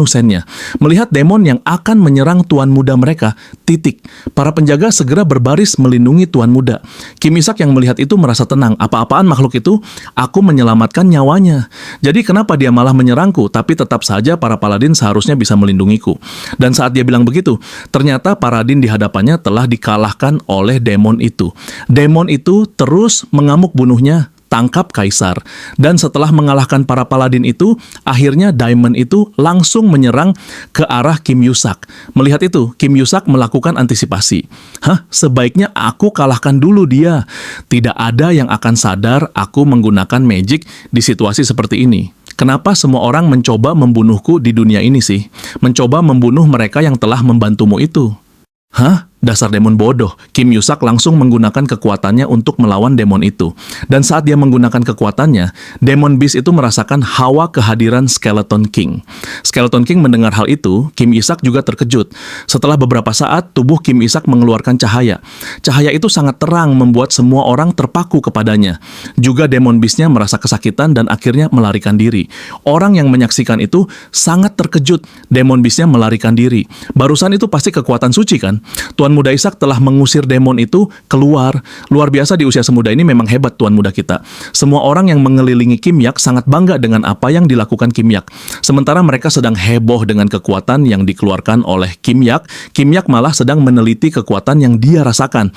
sennya. Melihat demon yang akan menyerang Tuan Muda mereka, titik. Para penjaga segera berbaris melindungi Tuan Muda. Kim Ishak yang melihat itu merasa tenang. Apa-apaan makhluk itu? Aku menyelamatkan nyawanya. Jadi kenapa dia malah menyerangku? Tapi tetap saja para paladin seharusnya bisa melindungiku. Dan saat dia bilang begitu, ternyata paladin di hadapannya telah dikalahkan oleh demon itu. Demon itu terus mengamuk bunuhnya. Tangkap Kaisar. Dan setelah mengalahkan para paladin itu, akhirnya Diamond itu langsung menyerang ke arah Kim Yusak. Melihat itu, Kim Yusak melakukan antisipasi. Sebaiknya aku kalahkan dulu dia. Tidak ada yang akan sadar aku menggunakan magic di situasi seperti ini. Kenapa semua orang mencoba membunuhku di dunia ini sih? Mencoba membunuh mereka yang telah membantumu itu. Dasar demon bodoh. Kim Yusak langsung menggunakan kekuatannya untuk melawan demon itu. Dan saat dia menggunakan kekuatannya, Demon Beast itu merasakan hawa kehadiran Skeleton King. Skeleton King mendengar hal itu, Kim Ishak juga terkejut. Setelah beberapa saat, tubuh Kim Ishak mengeluarkan cahaya. Cahaya itu sangat terang membuat semua orang terpaku kepadanya. Juga Demon Beast-nya merasa kesakitan dan akhirnya melarikan diri. Orang yang menyaksikan itu sangat terkejut. Demon Beast-nya melarikan diri. Barusan itu pasti kekuatan suci kan? Tuan Muda Ishak telah mengusir demon itu keluar. Luar biasa di usia semuda ini, memang hebat Tuan Muda kita. Semua orang yang mengelilingi Kim Yak sangat bangga dengan apa yang dilakukan Kim Yak. Sementara mereka sedang heboh dengan kekuatan yang dikeluarkan oleh Kim Yak. Kim Yak malah sedang meneliti kekuatan yang dia rasakan.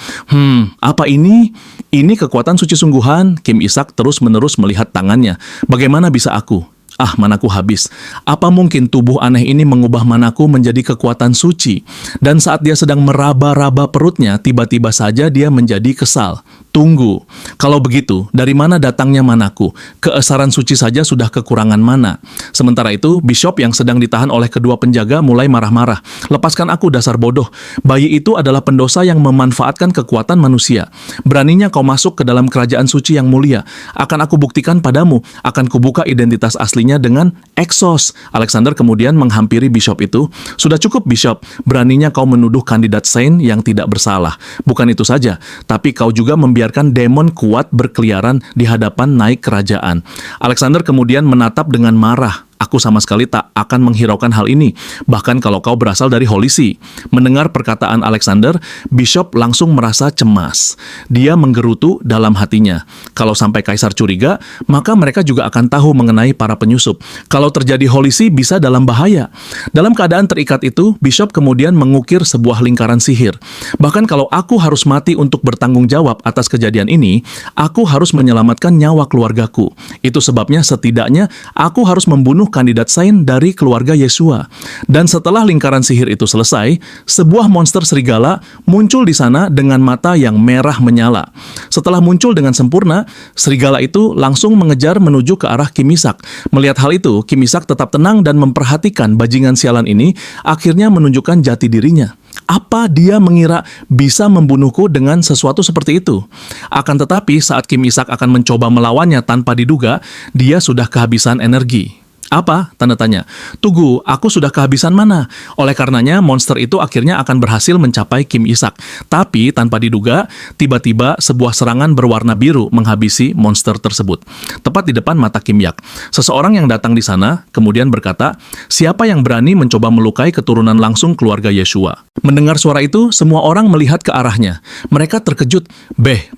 Apa ini? Ini kekuatan suci sungguhan. Kim Ishak terus-menerus melihat tangannya. Bagaimana bisa aku? Manaku habis. Apa mungkin tubuh aneh ini mengubah manaku menjadi kekuatan suci? Dan saat dia sedang meraba-raba perutnya, tiba-tiba saja dia menjadi kesal. Tunggu, kalau begitu, dari mana datangnya manaku? Keesaran suci saja sudah kekurangan mana. Sementara itu, Bishop yang sedang ditahan oleh kedua penjaga mulai marah-marah. Lepaskan aku, dasar bodoh. Bayi itu adalah pendosa yang memanfaatkan kekuatan manusia. Beraninya kau masuk ke dalam kerajaan suci yang mulia. Akan aku buktikan padamu. Akan kubuka identitas aslinya dengan Exos. Alexander kemudian menghampiri Bishop itu. Sudah cukup, Bishop. Beraninya kau menuduh kandidat Saint yang tidak bersalah. Bukan itu saja, tapi kau juga membiarkan demon kuat berkeliaran di hadapan naik kerajaan. Alexander kemudian menatap dengan marah Aku sama sekali tak akan menghiraukan hal ini, bahkan kalau kau berasal dari Holy See." Mendengar perkataan Alexander, Bishop langsung merasa cemas. Dia menggerutu dalam hatinya. Kalau sampai kaisar curiga, maka mereka juga akan tahu mengenai para penyusup. Kalau terjadi Holy See, bisa dalam bahaya. Dalam keadaan terikat itu, Bishop kemudian mengukir sebuah lingkaran sihir. Bahkan kalau aku harus mati untuk bertanggung jawab atas kejadian ini, aku harus menyelamatkan nyawa keluargaku. Itu sebabnya setidaknya aku harus membunuh kandidat saint dari keluarga Yeshua. Dan setelah lingkaran sihir itu selesai, sebuah monster serigala muncul di sana dengan mata yang merah menyala. Setelah muncul dengan sempurna, serigala itu langsung mengejar menuju ke arah Kim Ishak. Melihat hal itu, Kim Ishak tetap tenang dan memperhatikan bajingan sialan ini, akhirnya menunjukkan jati dirinya. Apa dia mengira bisa membunuhku dengan sesuatu seperti itu? Akan tetapi saat Kim Ishak akan mencoba melawannya tanpa diduga, dia sudah kehabisan energi. Apa? Tanda tanya. Tunggu, aku sudah kehabisan mana? Oleh karenanya, monster itu akhirnya akan berhasil mencapai Kim Ishak. Tapi, tanpa diduga, tiba-tiba sebuah serangan berwarna biru menghabisi monster tersebut. Tepat di depan mata Kim Yak. Seseorang yang datang di sana, kemudian berkata, "Siapa yang berani mencoba melukai keturunan langsung keluarga Yeshua?" Mendengar suara itu, semua orang melihat ke arahnya. Mereka terkejut.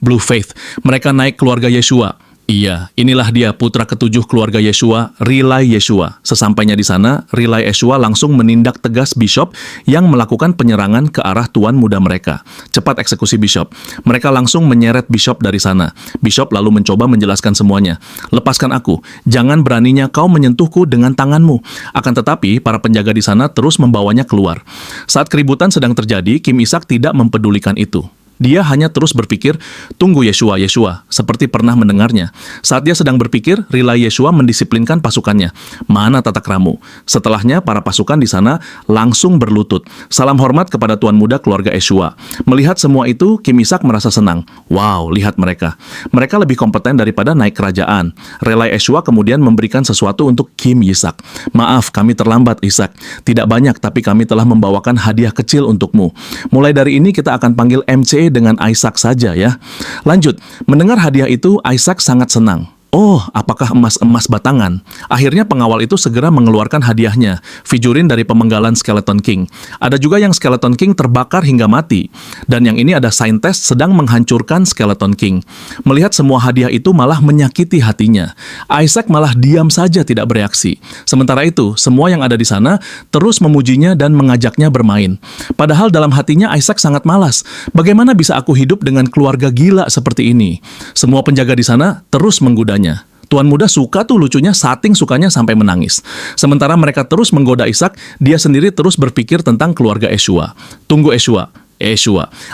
Blue Faith. Mereka naik keluarga Yeshua. Iya, inilah dia putra ketujuh keluarga Yeshua, Relay Yeshua. Sesampainya di sana, Relay Yeshua langsung menindak tegas Bishop yang melakukan penyerangan ke arah tuan muda mereka. Cepat eksekusi Bishop. Mereka langsung menyeret Bishop dari sana. Bishop lalu mencoba menjelaskan semuanya. "Lepaskan aku, jangan beraninya kau menyentuhku dengan tanganmu." Akan tetapi, para penjaga di sana terus membawanya keluar. Saat keributan sedang terjadi, Kim Ishak tidak mempedulikan itu. Dia hanya terus berpikir, "Tunggu Yeshua, seperti pernah mendengarnya." Saat dia sedang berpikir, Relay Yeshua mendisiplinkan pasukannya. Mana tata kramu? Setelahnya, para pasukan di sana langsung berlutut. Salam hormat kepada tuan muda keluarga Yeshua. Melihat semua itu, Kim Ishak merasa senang. Wow, lihat mereka. Mereka lebih kompeten daripada naik kerajaan. Relay Yeshua kemudian memberikan sesuatu untuk Kim Ishak. "Maaf, kami terlambat, Ishak. Tidak banyak, tapi kami telah membawakan hadiah kecil untukmu. Mulai dari ini kita akan panggil MC dengan Isaac saja ya." Lanjut, mendengar hadiah itu, Isaac sangat senang. Oh, apakah emas-emas batangan? Akhirnya pengawal itu segera mengeluarkan hadiahnya, figurin dari pemenggalan Skeleton King. Ada juga yang Skeleton King terbakar hingga mati. Dan yang ini ada Saintess sedang menghancurkan Skeleton King. Melihat semua hadiah itu malah menyakiti hatinya. Isaac malah diam saja tidak bereaksi. Sementara itu, semua yang ada di sana terus memujinya dan mengajaknya bermain. Padahal dalam hatinya Isaac sangat malas. Bagaimana bisa aku hidup dengan keluarga gila seperti ini? Semua penjaga di sana terus menggudanya. Tuan muda suka tuh lucunya, saking sukanya sampai menangis. Sementara mereka terus menggoda Ishak, dia sendiri terus berpikir tentang keluarga Yeshua. Tunggu Yeshua.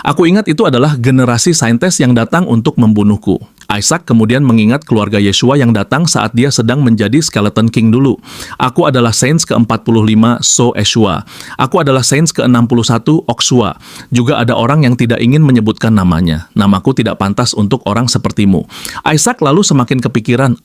Aku ingat itu adalah generasi Saintess yang datang untuk membunuhku. Isaac kemudian mengingat keluarga Yeshua yang datang saat dia sedang menjadi Skeleton King dulu. Aku adalah Saints ke-45 So Yeshua. Aku adalah Saints ke-61 Oksua. Juga ada orang yang tidak ingin menyebutkan namanya. Namaku tidak pantas untuk orang sepertimu. Isaac lalu semakin kepikiran,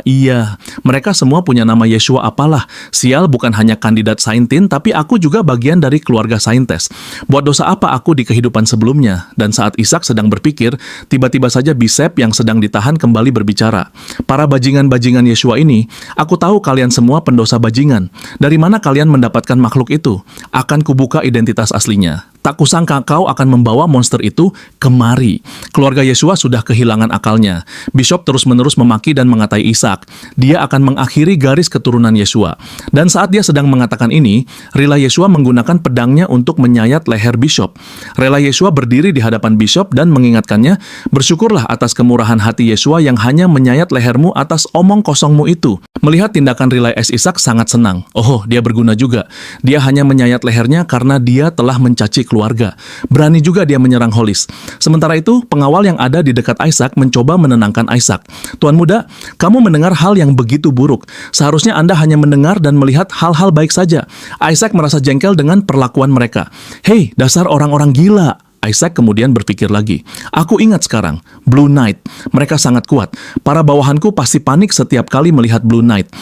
iya, mereka semua punya nama Yeshua apalah. Sial, bukan hanya kandidat Saintin, tapi aku juga bagian dari keluarga Saintess. Buat dosa apa aku di kehidupan sebelumnya? Dan saat Ishak sedang berpikir, tiba-tiba saja Bishop yang sedang ditahan kembali berbicara. "Para bajingan-bajingan Yeshua ini, aku tahu kalian semua pendosa bajingan. Dari mana kalian mendapatkan makhluk itu? Akan kubuka identitas aslinya. Tak kusangka kau akan membawa monster itu kemari." Keluarga Yeshua sudah kehilangan akalnya. Bishop terus-menerus memaki dan mengatai Ishak. Dia akan mengakhiri garis keturunan Yeshua. Dan saat dia sedang mengatakan ini, Relay Yeshua menggunakan pedangnya untuk menyayat leher Bishop. Relay Yeshua berdiri di hadapan Bishop dan mengingatkannya, "Bersyukurlah atas kemurahan hati Yeshua yang hanya menyayat lehermu atas omong kosongmu itu." Melihat tindakan Relay Ishak sangat senang. Oh, dia berguna juga. Dia hanya menyayat lehernya karena dia telah mencaci keluarga. Berani juga dia menyerang Hollis. Sementara itu, pengawal yang ada di dekat Isaac mencoba menenangkan Isaac. "Tuan muda, kamu mendengar hal yang begitu buruk. Seharusnya Anda hanya mendengar dan melihat hal-hal baik saja." Isaac merasa jengkel dengan perlakuan mereka. "Hei, dasar orang-orang gila." Isaac kemudian berpikir lagi. "Aku ingat sekarang, Blue Knight. Mereka sangat kuat. Para bawahanku pasti panik setiap kali melihat Blue Knight.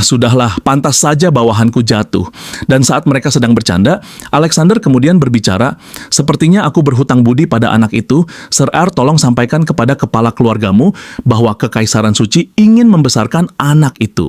Sudahlah, pantas saja bawahanku jatuh." Dan saat mereka sedang bercanda, Alexander kemudian berbicara, "Sepertinya aku berhutang budi pada anak itu. Sir R, tolong sampaikan kepada kepala keluargamu bahwa Kekaisaran Suci ingin membesarkan anak itu."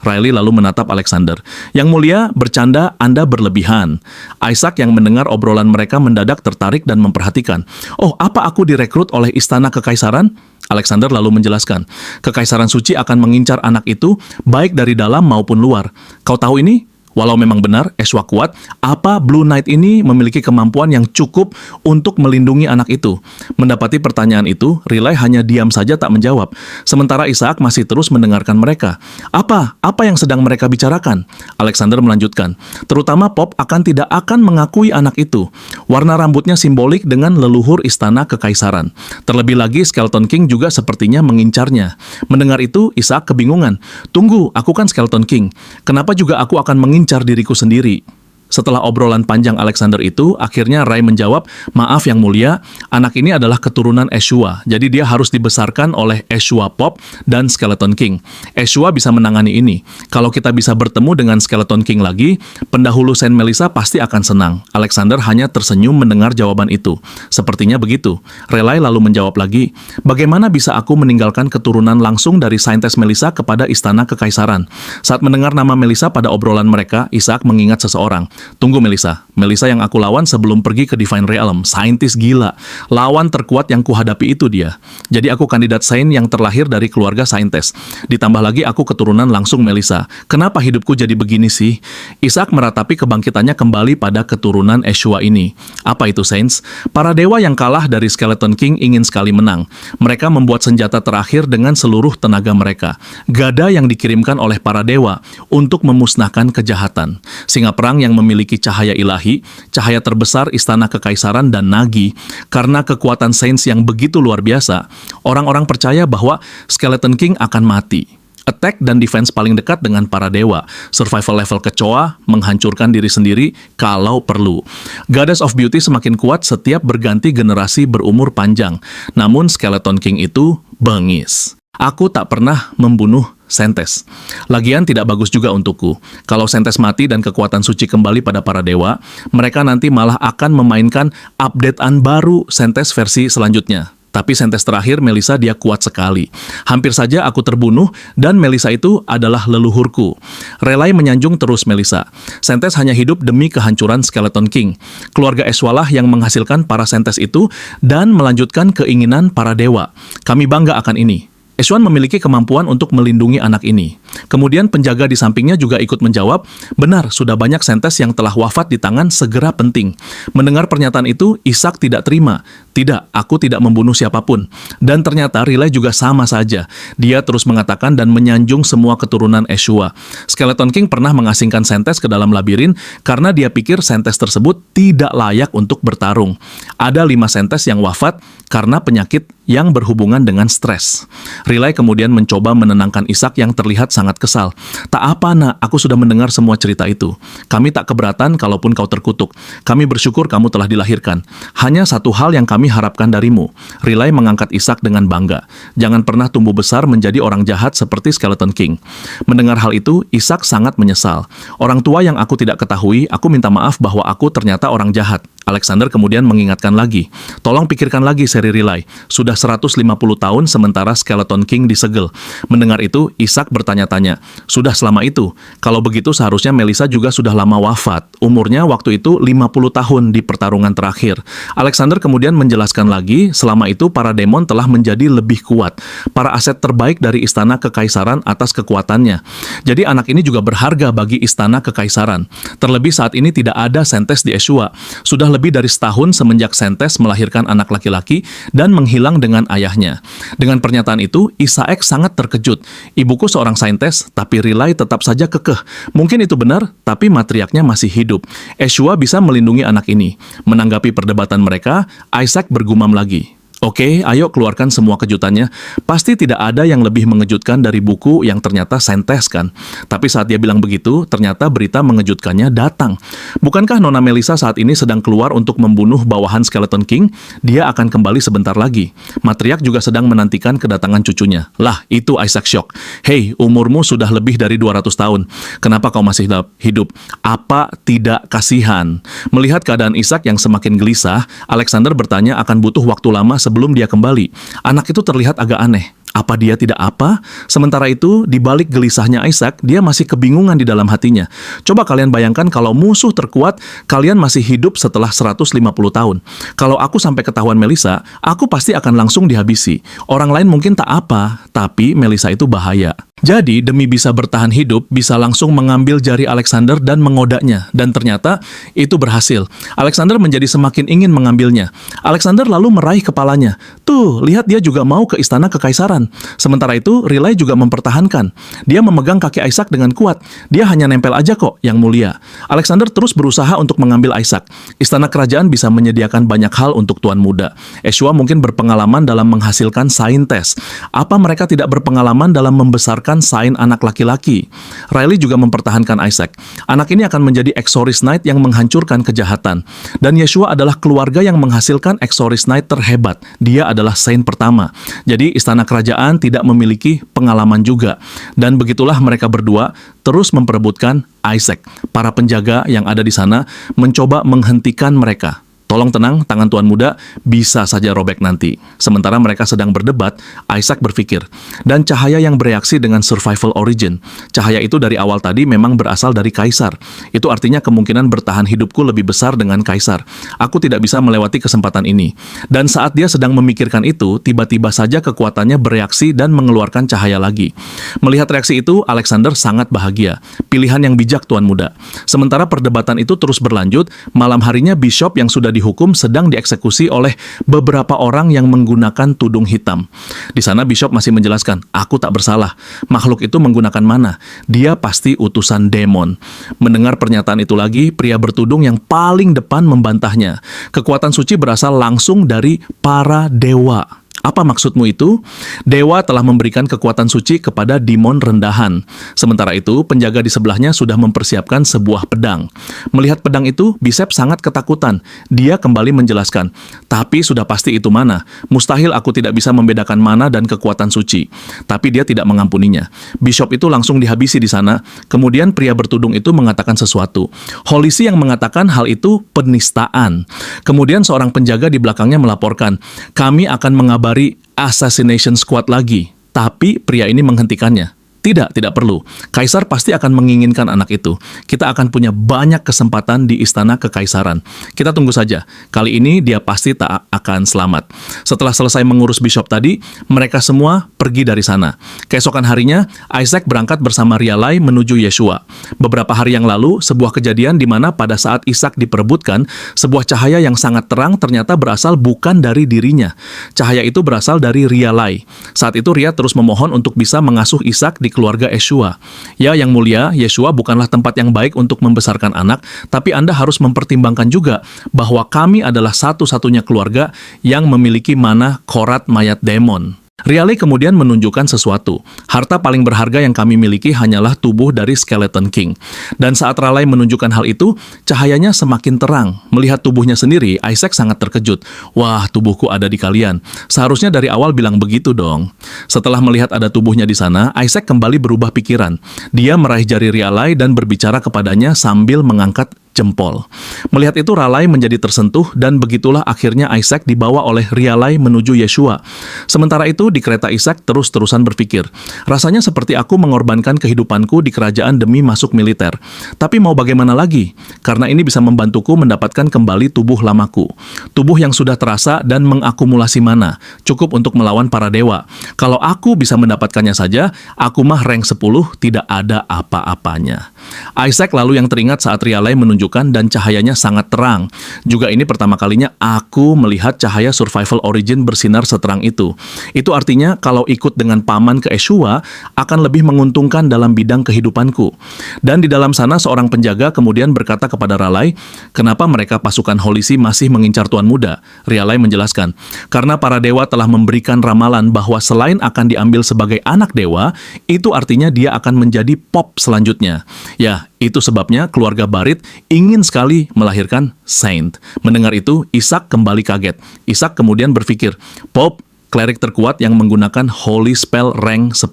Riley lalu menatap Alexander. Yang mulia, bercanda Anda berlebihan. Isaac yang mendengar obrolan mereka mendadak tertarik dan memperhatikan. Oh, apa aku direkrut oleh istana kekaisaran? Alexander lalu menjelaskan. Kekaisaran suci akan mengincar anak itu baik dari dalam maupun luar. Kau tahu ini? Walau memang benar, Ezra kuat, apa Blue Knight ini memiliki kemampuan yang cukup untuk melindungi anak itu? Mendapati pertanyaan itu, Riley hanya diam saja tak menjawab. Sementara Isaac masih terus mendengarkan mereka. Apa yang sedang mereka bicarakan? Alexander melanjutkan. Terutama Pop tidak akan mengakui anak itu. Warna rambutnya simbolik dengan leluhur istana kekaisaran. Terlebih lagi, Skeleton King juga sepertinya mengincarnya. Mendengar itu, Isaac kebingungan. Tunggu, aku kan Skeleton King. Kenapa juga aku akan mengincar diriku sendiri? Setelah obrolan panjang Alexander itu, akhirnya Ray menjawab, maaf yang mulia, anak ini adalah keturunan Ezra, jadi dia harus dibesarkan oleh Ezra Pop dan Skeleton King. Ezra bisa menangani ini. Kalau kita bisa bertemu dengan Skeleton King lagi, pendahulu Saint Melissa pasti akan senang. Alexander hanya tersenyum mendengar jawaban itu. Sepertinya begitu. Riley lalu menjawab lagi, bagaimana bisa aku meninggalkan keturunan langsung dari Saintess Melissa kepada istana kekaisaran? Saat mendengar nama Melissa pada obrolan mereka, Isaac mengingat seseorang. Tunggu Melissa yang aku lawan sebelum pergi ke Divine Realm, saintis gila. Lawan terkuat yang kuhadapi itu dia. Jadi aku kandidat Saint yang terlahir dari keluarga saintes. Ditambah lagi aku keturunan langsung Melissa. Kenapa hidupku jadi begini sih? Isaac meratapi kebangkitannya kembali pada keturunan Ezra ini. Apa itu Saints? Para dewa yang kalah dari Skeleton King ingin sekali menang. Mereka membuat senjata terakhir dengan seluruh tenaga mereka. Gada yang dikirimkan oleh para dewa untuk memusnahkan kejahatan. Singa perang yang memiliki cahaya ilahi, cahaya terbesar istana kekaisaran dan nagi. Karena kekuatan Saints yang begitu luar biasa, orang-orang percaya bahwa Skeleton King akan mati. Attack dan defense paling dekat dengan para dewa. Survival level kecoa, menghancurkan diri sendiri kalau perlu. Goddess of Beauty semakin kuat setiap berganti generasi berumur panjang. Namun Skeleton King itu bengis. Aku tak pernah membunuh Saintess. Lagian tidak bagus juga untukku. Kalau Saintess mati dan kekuatan suci kembali pada para dewa, mereka nanti malah akan memainkan updatean baru Saintess versi selanjutnya. Tapi Saintess terakhir, Melissa, dia kuat sekali. Hampir saja aku terbunuh dan Melissa itu adalah leluhurku. Relay menyanjung terus Melissa. Saintess hanya hidup demi kehancuran Skeleton King. Keluarga Ezra lah yang menghasilkan para Saintess itu dan melanjutkan keinginan para dewa. Kami bangga akan ini. Ezra memiliki kemampuan untuk melindungi anak ini. Kemudian penjaga di sampingnya juga ikut menjawab, benar, sudah banyak Saintess yang telah wafat di tangan segera penting. Mendengar pernyataan itu, Isaac tidak terima. Tidak, aku tidak membunuh siapapun. Dan ternyata Riley juga sama saja. Dia terus mengatakan dan menyanjung semua keturunan Ezra. Skeleton King pernah mengasingkan Saintess ke dalam labirin karena dia pikir Saintess tersebut tidak layak untuk bertarung. Ada 5 Saintess yang wafat karena penyakit yang berhubungan dengan stres. Riley kemudian mencoba menenangkan Isaac yang terlihat sangat kesal. Tak apa nak, aku sudah mendengar semua cerita itu. Kami tak keberatan kalaupun kau terkutuk. Kami bersyukur kamu telah dilahirkan. Hanya satu hal yang kami harapkan darimu. Riley mengangkat Isaac dengan bangga. Jangan pernah tumbuh besar menjadi orang jahat seperti Skeleton King. Mendengar hal itu, Isaac sangat menyesal. Orang tua yang aku tidak ketahui, aku minta maaf bahwa aku ternyata orang jahat. Alexander kemudian mengingatkan lagi. Tolong pikirkan lagi seri Riley. Sudah 150 tahun sementara Skeleton King disegel. Mendengar itu, Isaac bertanya-tanya. Sudah selama itu? Kalau begitu seharusnya Melissa juga sudah lama wafat. Umurnya waktu itu 50 tahun di pertarungan terakhir. Alexander kemudian menjelaskan lagi, selama itu para demon telah menjadi lebih kuat. Para aset terbaik dari istana kekaisaran atas kekuatannya. Jadi anak ini juga berharga bagi istana kekaisaran. Terlebih saat ini tidak ada Saintess di Ezra. Sudah lebih dari setahun semenjak Saintess melahirkan anak laki-laki dan menghilang dengan ayahnya. Dengan pernyataan itu, Isaac sangat terkejut. Ibuku seorang Saintess, tapi Riley tetap saja kekeh. Mungkin itu benar, tapi matriarknya masih hidup. Ezra bisa melindungi anak ini. Menanggapi perdebatan mereka, Isaac bergumam lagi. Oke, ayo keluarkan semua kejutannya. Pasti tidak ada yang lebih mengejutkan dari buku yang ternyata Saintess kan. Tapi saat dia bilang begitu, ternyata berita mengejutkannya datang. Bukankah Nona Melissa saat ini sedang keluar untuk membunuh bawahan Skeleton King? Dia akan kembali sebentar lagi. Matriark juga sedang menantikan kedatangan cucunya. Lah, itu Isaac shock. Hei, umurmu sudah lebih dari 200 tahun. Kenapa kau masih hidup? Apa tidak kasihan? Melihat keadaan Isaac yang semakin gelisah, Alexander bertanya akan butuh waktu lama sebelum dia kembali. Anak itu terlihat agak aneh. Apa dia tidak apa? Sementara itu, di balik gelisahnya Isaac, dia masih kebingungan di dalam hatinya. Coba kalian bayangkan kalau musuh terkuat, kalian masih hidup setelah 150 tahun. Kalau aku sampai ketahuan Melissa, aku pasti akan langsung dihabisi. Orang lain mungkin tak apa, tapi Melissa itu bahaya. Jadi, demi bisa bertahan hidup, bisa langsung mengambil jari Alexander dan mengodanya. Dan ternyata, itu berhasil. Alexander menjadi semakin ingin mengambilnya. Alexander lalu meraih kepalanya. Tuh, lihat dia juga mau ke istana kekaisaran. Sementara itu, Riley juga mempertahankan. Dia memegang kaki Isaac dengan kuat. Dia hanya nempel aja kok, yang mulia. Alexander terus berusaha untuk mengambil Isaac. Istana kerajaan bisa menyediakan banyak hal untuk tuan muda. Yeshua mungkin berpengalaman dalam menghasilkan saintes. Apa mereka tidak berpengalaman dalam membesarkan sain anak laki-laki? Riley juga mempertahankan Isaac. Anak ini akan menjadi Exorcist Knight yang menghancurkan kejahatan. Dan Yeshua adalah keluarga yang menghasilkan Exorcist Knight terhebat. Dia adalah saint pertama. Jadi istana kerajaan tidak memiliki pengalaman juga. Dan begitulah mereka berdua terus memperebutkan Isaac. Para penjaga yang ada di sana mencoba menghentikan mereka. Tolong tenang, tangan tuan muda bisa saja robek nanti. Sementara mereka sedang berdebat, Isaac berpikir. Dan cahaya yang bereaksi dengan survival origin. Cahaya itu dari awal tadi memang berasal dari kaisar. Itu artinya kemungkinan bertahan hidupku lebih besar dengan kaisar. Aku tidak bisa melewati kesempatan ini. Dan saat dia sedang memikirkan itu, tiba-tiba saja kekuatannya bereaksi dan mengeluarkan cahaya lagi. Melihat reaksi itu, Alexander sangat bahagia. Pilihan yang bijak tuan muda. Sementara perdebatan itu terus berlanjut, malam harinya bishop yang sudah dihukum sedang dieksekusi oleh beberapa orang yang menggunakan tudung hitam. Di sana bishop masih menjelaskan, aku tak bersalah. Makhluk itu menggunakan mana? Dia pasti utusan demon. Mendengar pernyataan itu lagi, pria bertudung yang paling depan membantahnya. Kekuatan suci berasal langsung dari para dewa. Apa maksudmu itu? Dewa telah memberikan kekuatan suci kepada demon rendahan. Sementara itu, penjaga di sebelahnya sudah mempersiapkan sebuah pedang. Melihat pedang itu, Bishop sangat ketakutan. Dia kembali menjelaskan, tapi sudah pasti itu mana. Mustahil aku tidak bisa membedakan mana dan kekuatan suci. Tapi dia tidak mengampuninya. Bishop itu langsung dihabisi di sana. Kemudian pria bertudung itu mengatakan sesuatu. Holisi yang mengatakan hal itu penistaan. Kemudian seorang penjaga di belakangnya melaporkan, kami akan mengabari assassination squad lagi, tapi pria ini menghentikannya. Tidak perlu. Kaisar pasti akan menginginkan anak itu. Kita akan punya banyak kesempatan di istana kekaisaran. Kita tunggu saja. Kali ini dia pasti tak akan selamat. Setelah selesai mengurus bishop tadi, mereka semua pergi dari sana. Keesokan harinya, Isaac berangkat bersama Riley menuju Yeshua. Beberapa hari yang lalu, sebuah kejadian di mana pada saat Ishak diperebutkan, sebuah cahaya yang sangat terang ternyata berasal bukan dari dirinya. Cahaya itu berasal dari Riley. Saat itu Ria terus memohon untuk bisa mengasuh Ishak di keluarga Yeshua. Ya, yang mulia, Yeshua bukanlah tempat yang baik untuk membesarkan anak, tapi Anda harus mempertimbangkan juga bahwa kami adalah satu-satunya keluarga yang memiliki mana korat mayat demon. Riley kemudian menunjukkan sesuatu. Harta paling berharga yang kami miliki hanyalah tubuh dari Skeleton King. Dan saat Riley menunjukkan hal itu, cahayanya semakin terang. Melihat tubuhnya sendiri, Isaac sangat terkejut. Wah, tubuhku ada di kalian. Seharusnya dari awal bilang begitu dong. Setelah melihat ada tubuhnya di sana, Isaac kembali berubah pikiran. Dia meraih jari Riley dan berbicara kepadanya sambil mengangkat jempol. Melihat itu Riley menjadi tersentuh dan begitulah akhirnya Isaac dibawa oleh Riley menuju Yeshua. Sementara itu di kereta Isaac terus-terusan berpikir, rasanya seperti aku mengorbankan kehidupanku di kerajaan demi masuk militer. Tapi mau bagaimana lagi? Karena ini bisa membantuku mendapatkan kembali tubuh lamaku. Tubuh yang sudah terasa dan mengakumulasi mana. Cukup untuk melawan para dewa. Kalau aku bisa mendapatkannya saja, aku mah rank 10 tidak ada apa-apanya. Isaac lalu yang teringat saat Riley menunjukkan dan cahayanya sangat terang. Juga ini pertama kalinya aku melihat cahaya survival origin bersinar seterang itu. Itu artinya kalau ikut dengan paman ke Yeshua akan lebih menguntungkan dalam bidang kehidupanku. Dan di dalam sana seorang penjaga kemudian berkata kepada Riley, kenapa mereka pasukan Holisi masih mengincar tuan muda? Riley menjelaskan, karena para dewa telah memberikan ramalan bahwa selain akan diambil sebagai anak dewa, itu artinya dia akan menjadi pop selanjutnya. Ya, itu sebabnya keluarga Barit ingin sekali melahirkan Saint. Mendengar itu, Ishak kembali kaget. Ishak kemudian berpikir, Pop, klerik terkuat yang menggunakan Holy Spell rank 10.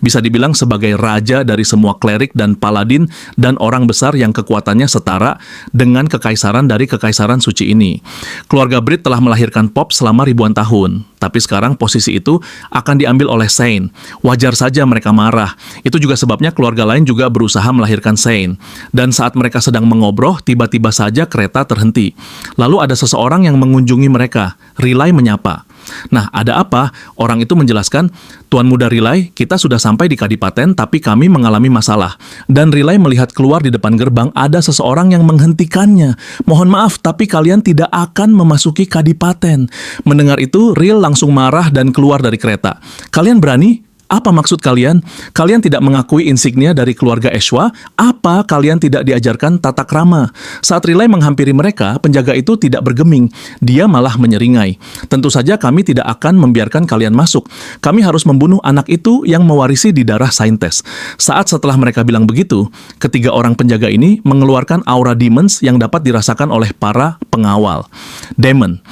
Bisa dibilang sebagai raja dari semua klerik dan paladin dan orang besar yang kekuatannya setara dengan kekaisaran dari kekaisaran suci ini. Keluarga Brit telah melahirkan Pop selama ribuan tahun, tapi sekarang posisi itu akan diambil oleh Saint. Wajar saja mereka marah. Itu juga sebabnya keluarga lain juga berusaha melahirkan Saint. Dan saat mereka sedang mengobrol, tiba-tiba saja kereta terhenti. Lalu ada seseorang yang mengunjungi mereka. Riley menyapa. Nah, ada apa? Orang itu menjelaskan, Tuan Muda Riley, kita sudah sampai di Kadipaten, tapi kami mengalami masalah. Dan Riley melihat keluar di depan gerbang ada seseorang yang menghentikannya. Mohon maaf, tapi kalian tidak akan memasuki Kadipaten. Mendengar itu, Riley langsung marah dan keluar dari kereta. Kalian berani? Apa maksud kalian? Kalian tidak mengakui insignia dari keluarga Eshwa? Apa kalian tidak diajarkan tata krama? Saat Riley menghampiri mereka, penjaga itu tidak bergeming. Dia malah menyeringai. Tentu saja kami tidak akan membiarkan kalian masuk. Kami harus membunuh anak itu yang mewarisi di darah Saintes. Saat setelah mereka bilang begitu, ketiga orang penjaga ini mengeluarkan aura demons yang dapat dirasakan oleh para pengawal. Demon.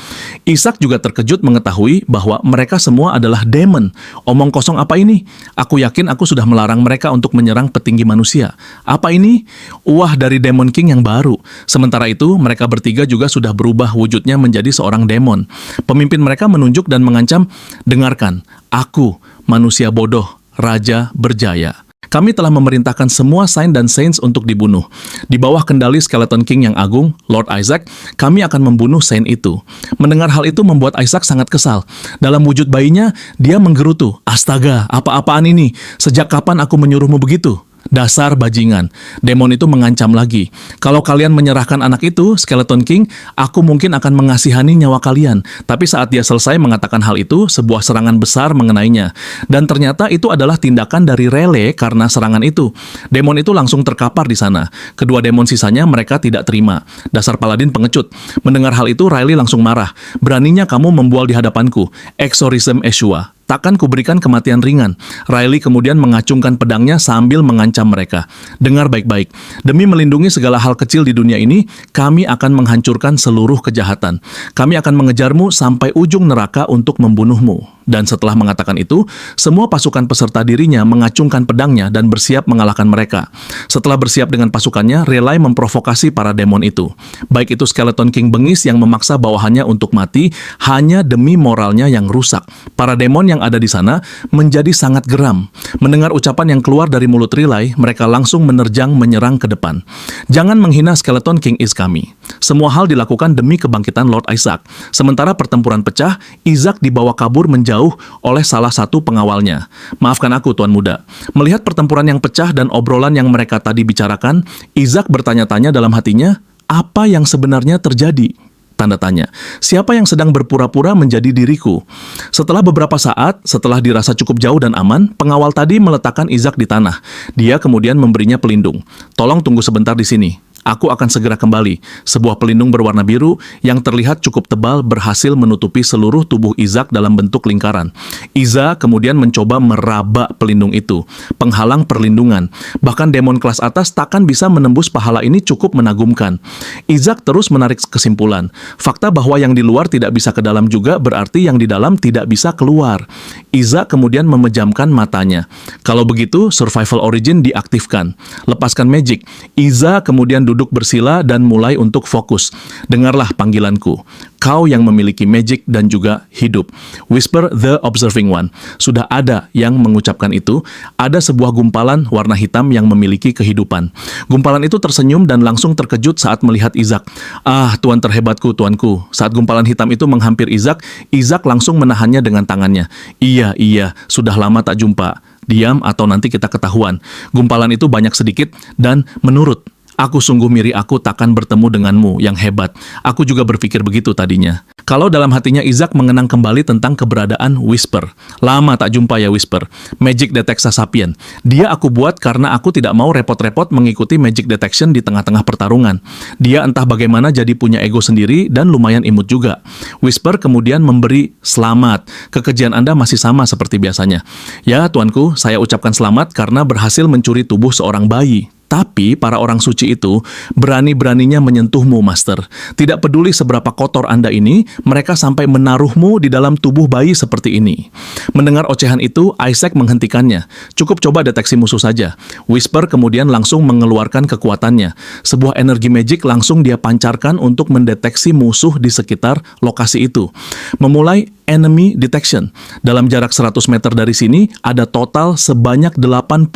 Ishak juga terkejut mengetahui bahwa mereka semua adalah demon. Omong kosong apa ini? Aku yakin aku sudah melarang mereka untuk menyerang petinggi manusia. Apa ini? Ulah dari Demon King yang baru. Sementara itu, mereka bertiga juga sudah berubah wujudnya menjadi seorang demon. Pemimpin mereka menunjuk dan mengancam, dengarkan, aku, manusia bodoh, raja berjaya. Kami telah memerintahkan semua Saint dan Saints untuk dibunuh. Di bawah kendali Skeleton King yang agung, Lord Isaac, kami akan membunuh Saint itu. Mendengar hal itu membuat Isaac sangat kesal. Dalam wujud bayinya, dia menggerutu. Astaga, apa-apaan ini? Sejak kapan aku menyuruhmu begitu? Dasar bajingan. Demon itu mengancam lagi. Kalau kalian menyerahkan anak itu, Skeleton King, aku mungkin akan mengasihani nyawa kalian. Tapi saat dia selesai mengatakan hal itu, sebuah serangan besar mengenainya. Dan ternyata itu adalah tindakan dari Riley karena serangan itu. Demon itu langsung terkapar di sana. Kedua demon sisanya mereka tidak terima. Dasar paladin pengecut. Mendengar hal itu, Riley langsung marah. Beraninya kamu membual di hadapanku. Exorcism Eshwa. Takkan kuberikan kematian ringan. Riley kemudian mengacungkan pedangnya sambil mengancam mereka. Dengar baik-baik. Demi melindungi segala hal kecil di dunia ini, kami akan menghancurkan seluruh kejahatan. Kami akan mengejarmu sampai ujung neraka untuk membunuhmu. Dan setelah mengatakan itu, semua pasukan peserta dirinya mengacungkan pedangnya dan bersiap mengalahkan mereka. Setelah bersiap dengan pasukannya, Riley memprovokasi para demon itu. Baik itu Skeleton King bengis yang memaksa bawahannya untuk mati hanya demi moralnya yang rusak. Para demon yang ada di sana menjadi sangat geram. Mendengar ucapan yang keluar dari mulut Riley, mereka langsung menerjang menyerang ke depan. Jangan menghina Skeleton King is kami. Semua hal dilakukan demi kebangkitan Lord Isaac. Sementara pertempuran pecah, Isaac dibawa kabur menjauh oleh salah satu pengawalnya. Maafkan aku, Tuan Muda. Melihat pertempuran yang pecah dan obrolan yang mereka tadi bicarakan, Isaac bertanya-tanya dalam hatinya, apa yang sebenarnya terjadi? Tanda tanya. Siapa yang sedang berpura-pura menjadi diriku? Setelah beberapa saat, setelah dirasa cukup jauh dan aman, pengawal tadi meletakkan Isaac di tanah. Dia kemudian memberinya pelindung. Tolong tunggu sebentar di sini. Aku akan segera kembali. Sebuah pelindung berwarna biru yang terlihat cukup tebal berhasil menutupi seluruh tubuh Isaac dalam bentuk lingkaran. Isaac kemudian mencoba meraba pelindung itu, penghalang perlindungan. Bahkan demon kelas atas takkan bisa menembus pahala ini cukup menagumkan. Isaac terus menarik kesimpulan. Fakta bahwa yang di luar tidak bisa ke dalam juga berarti yang di dalam tidak bisa keluar. Isaac kemudian memejamkan matanya. Kalau begitu, Survival Origin diaktifkan. Lepaskan magic. Isaac kemudian duduk bersila dan mulai untuk fokus. Dengarlah panggilanku. Kau yang memiliki magic dan juga hidup. Whisper the Observing One. Sudah ada yang mengucapkan itu. Ada sebuah gumpalan warna hitam yang memiliki kehidupan. Gumpalan itu tersenyum dan langsung terkejut saat melihat Isaac. Ah, tuan terhebatku, tuanku. Saat gumpalan hitam itu menghampir Isaac, Isaac langsung menahannya dengan tangannya. Iya, sudah lama tak jumpa. Diam atau nanti kita ketahuan. Gumpalan itu banyak sedikit dan menurut. Aku sungguh miri aku takkan bertemu denganmu yang hebat. Aku juga berpikir begitu tadinya. Kalau dalam hatinya Isaac mengenang kembali tentang keberadaan Whisper. Lama tak jumpa ya Whisper. Magic Detection Sapien. Dia aku buat karena aku tidak mau repot-repot mengikuti Magic Detection di tengah-tengah pertarungan. Dia entah bagaimana jadi punya ego sendiri dan lumayan imut juga. Whisper kemudian memberi selamat. Kekejian Anda masih sama seperti biasanya. Ya tuanku, saya ucapkan selamat karena berhasil mencuri tubuh seorang bayi. Tapi para orang suci itu berani-beraninya menyentuhmu, Master. Tidak peduli seberapa kotor Anda ini, mereka sampai menaruhmu di dalam tubuh bayi seperti ini. Mendengar ocehan itu, Isaac menghentikannya. Cukup coba deteksi musuh saja. Whisper kemudian langsung mengeluarkan kekuatannya. Sebuah energi magic langsung dia pancarkan untuk mendeteksi musuh di sekitar lokasi itu. Memulai enemy detection. Dalam jarak 100 meter dari sini, ada total sebanyak 88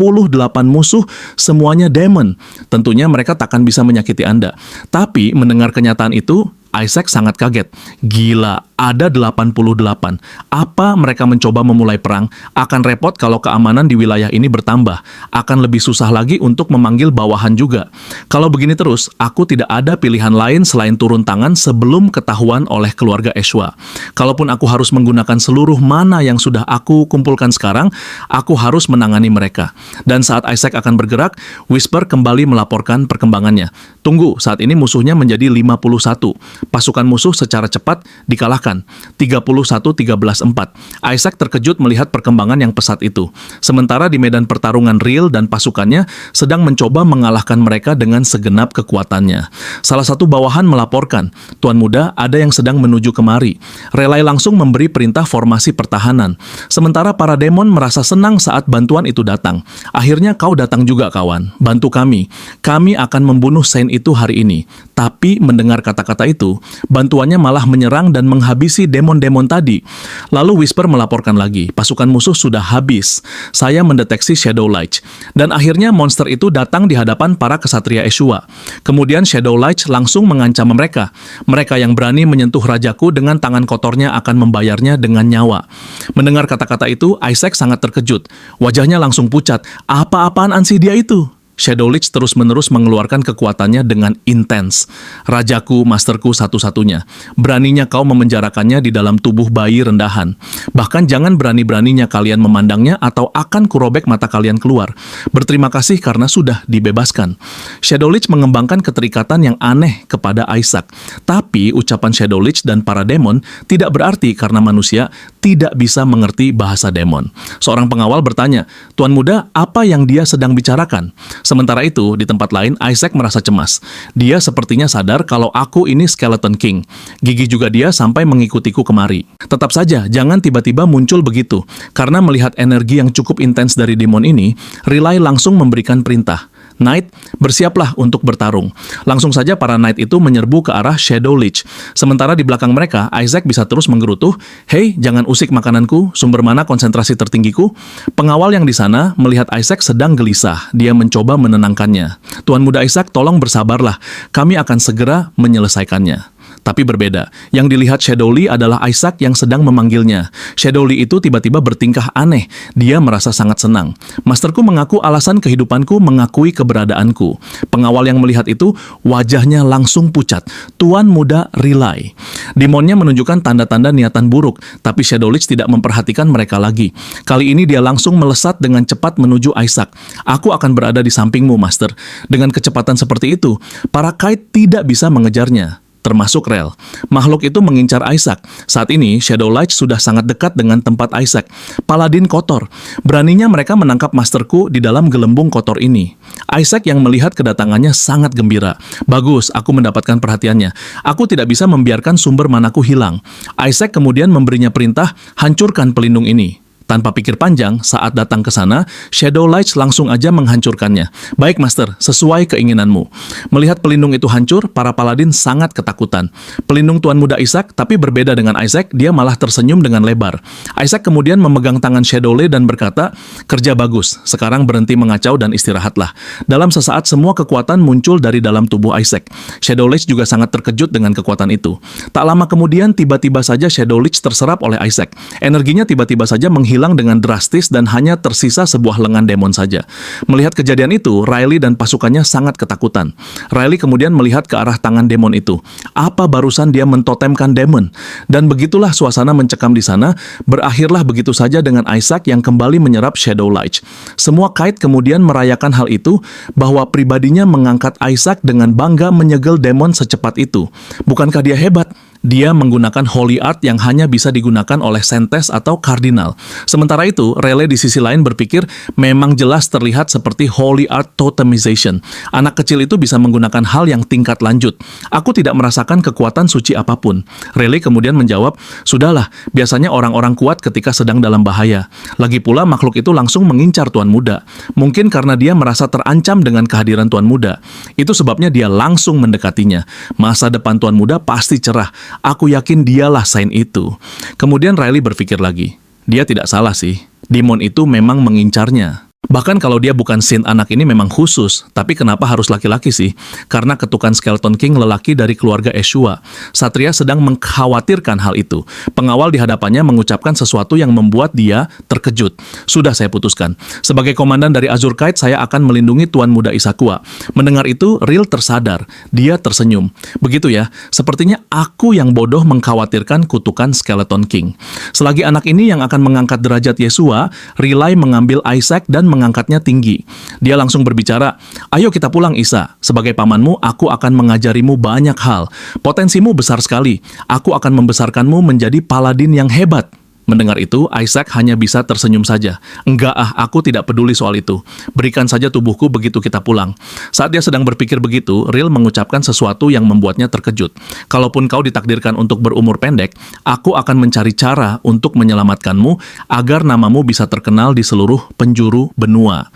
musuh, semuanya demon. Tentunya mereka takkan bisa menyakiti Anda. Tapi mendengar kenyataan itu, Isaac sangat kaget. Gila, ada 88. Apa mereka mencoba memulai perang? Akan repot kalau keamanan di wilayah ini bertambah. Akan lebih susah lagi untuk memanggil bawahan juga. Kalau begini terus, aku tidak ada pilihan lain selain turun tangan sebelum ketahuan oleh keluarga Eshwa. Kalaupun aku harus menggunakan seluruh mana yang sudah aku kumpulkan sekarang, aku harus menangani mereka. Dan saat Isaac akan bergerak, Whisper kembali melaporkan perkembangannya. Tunggu, saat ini musuhnya menjadi 51. Pasukan musuh secara cepat dikalahkan, 31-13-4. Isaac terkejut melihat perkembangan yang pesat itu. Sementara di medan pertarungan real dan pasukannya sedang mencoba mengalahkan mereka dengan segenap kekuatannya. Salah satu bawahan melaporkan, Tuan Muda, ada yang sedang menuju kemari. Relay langsung memberi perintah formasi pertahanan. Sementara para demon merasa senang saat bantuan itu datang. Akhirnya kau datang juga, kawan. Bantu kami. Kami akan membunuh Saint itu hari ini. Tapi mendengar kata-kata itu, bantuannya malah menyerang dan menghabisi demon-demon tadi. Lalu Whisper melaporkan lagi, pasukan musuh sudah habis. Saya mendeteksi Shadow Light. Dan akhirnya monster itu datang di hadapan para kesatria Eshwa. Kemudian Shadow Light langsung mengancam mereka. Mereka yang berani menyentuh rajaku dengan tangan kotornya akan membayarnya dengan nyawa. Mendengar kata-kata itu, Isaac sangat terkejut. Wajahnya langsung pucat. Apa-apaan ansi dia itu? Shadow Lich terus-menerus mengeluarkan kekuatannya dengan intens. Rajaku, masterku satu-satunya. Beraninya kau memenjarakannya di dalam tubuh bayi rendahan. Bahkan jangan berani-beraninya kalian memandangnya atau akan kurobek mata kalian keluar. Berterima kasih karena sudah dibebaskan. Shadow Lich mengembangkan keterikatan yang aneh kepada Isaac. Tapi ucapan Shadow Lich dan para demon tidak berarti karena manusia tidak bisa mengerti bahasa demon. Seorang pengawal bertanya, Tuan Muda, apa yang dia sedang bicarakan? Sementara itu, di tempat lain, Isaac merasa cemas. Dia sepertinya sadar kalau aku ini Skeleton King. Gigi juga dia sampai mengikutiku kemari. Tetap saja, jangan tiba-tiba muncul begitu. Karena melihat energi yang cukup intens dari demon ini, Relay langsung memberikan perintah. Knight, bersiaplah untuk bertarung. Langsung saja para Knight itu menyerbu ke arah Shadow Lich. Sementara di belakang mereka, Isaac bisa terus menggerutu, "Hei, jangan usik makananku, sumber mana konsentrasi tertinggiku?" Pengawal yang di sana melihat Isaac sedang gelisah. Dia mencoba menenangkannya. "Tuan Muda Isaac, tolong bersabarlah. Kami akan segera menyelesaikannya." Tapi berbeda. Yang dilihat Shadow Lee adalah Isaac yang sedang memanggilnya. Shadow Lee itu tiba-tiba bertingkah aneh. Dia merasa sangat senang. Masterku mengaku alasan kehidupanku mengakui keberadaanku. Pengawal yang melihat itu, wajahnya langsung pucat. Tuan Muda Relay. Demonnya menunjukkan tanda-tanda niatan buruk, tapi Shadow Lich tidak memperhatikan mereka lagi. Kali ini dia langsung melesat dengan cepat menuju Isaac. "Aku akan berada di sampingmu, Master." Dengan kecepatan seperti itu, para Kite tidak bisa mengejarnya. Termasuk Rel. Makhluk itu mengincar Isaac. Saat ini, Shadow Light sudah sangat dekat dengan tempat Isaac. Paladin kotor. Beraninya mereka menangkap masterku di dalam gelembung kotor ini. Isaac yang melihat kedatangannya sangat gembira. "Bagus, aku mendapatkan perhatiannya. Aku tidak bisa membiarkan sumber manaku hilang." Isaac kemudian memberinya perintah, "Hancurkan pelindung ini." Tanpa pikir panjang, saat datang ke sana, Shadow Light langsung aja menghancurkannya. "Baik, Master, sesuai keinginanmu." Melihat pelindung itu hancur, para paladin sangat ketakutan. Pelindung Tuan Muda Isaac, tapi berbeda dengan Isaac, dia malah tersenyum dengan lebar. Isaac kemudian memegang tangan Shadow Light dan berkata, "Kerja bagus, sekarang berhenti mengacau dan istirahatlah." Dalam sesaat semua kekuatan muncul dari dalam tubuh Isaac. Shadow Light juga sangat terkejut dengan kekuatan itu. Tak lama kemudian, tiba-tiba saja Shadow Light terserap oleh Isaac. Energinya tiba-tiba saja menghilang dengan drastis dan hanya tersisa sebuah lengan demon saja. Melihat kejadian itu, Riley dan pasukannya sangat ketakutan. Riley kemudian melihat ke arah tangan demon itu. Apa barusan dia mentotemkan demon? Dan begitulah suasana mencekam di sana, berakhirlah begitu saja dengan Isaac yang kembali menyerap Shadow Light. Semua Kite kemudian merayakan hal itu, bahwa pribadinya mengangkat Isaac dengan bangga menyegel demon secepat itu. Bukankah dia hebat? Dia menggunakan holy art yang hanya bisa digunakan oleh sentes atau kardinal. Sementara itu, Riley di sisi lain berpikir memang jelas terlihat seperti holy art totemization. Anak kecil itu bisa menggunakan hal yang tingkat lanjut. Aku tidak merasakan kekuatan suci apapun. Riley kemudian menjawab, sudahlah, biasanya orang-orang kuat ketika sedang dalam bahaya. Lagi pula makhluk itu langsung mengincar Tuan Muda. Mungkin karena dia merasa terancam dengan kehadiran Tuan Muda. Itu sebabnya dia langsung mendekatinya. Masa depan Tuan Muda pasti cerah. Aku yakin dialah sign itu. Kemudian Riley berpikir lagi. Dia tidak salah sih. Demon itu memang mengincarnya. Bahkan kalau dia bukan sin anak ini memang khusus, tapi kenapa harus laki-laki sih? Karena ketukan Skeleton King lelaki dari keluarga Eshua. Satria sedang mengkhawatirkan hal itu. Pengawal di hadapannya mengucapkan sesuatu yang membuat dia terkejut. Sudah saya putuskan. Sebagai komandan dari Azure Kite, saya akan melindungi Tuan Muda Isakua. Mendengar itu, Ril tersadar. Dia tersenyum. Begitu ya, sepertinya aku yang bodoh mengkhawatirkan kutukan Skeleton King. Selagi anak ini yang akan mengangkat derajat Yesua, Riley mengambil Isaac dan mengangkatnya tinggi. Dia langsung berbicara, ayo kita pulang Isa. Sebagai pamanmu, aku akan mengajarimu banyak hal. Potensimu besar sekali. Aku akan membesarkanmu menjadi paladin yang hebat. Mendengar itu, Isaac hanya bisa tersenyum saja. Enggak aku tidak peduli soal itu. Berikan saja tubuhku begitu kita pulang. Saat dia sedang berpikir begitu, Ril mengucapkan sesuatu yang membuatnya terkejut. Kalaupun kau ditakdirkan untuk berumur pendek, aku akan mencari cara untuk menyelamatkanmu agar namamu bisa terkenal di seluruh penjuru benua.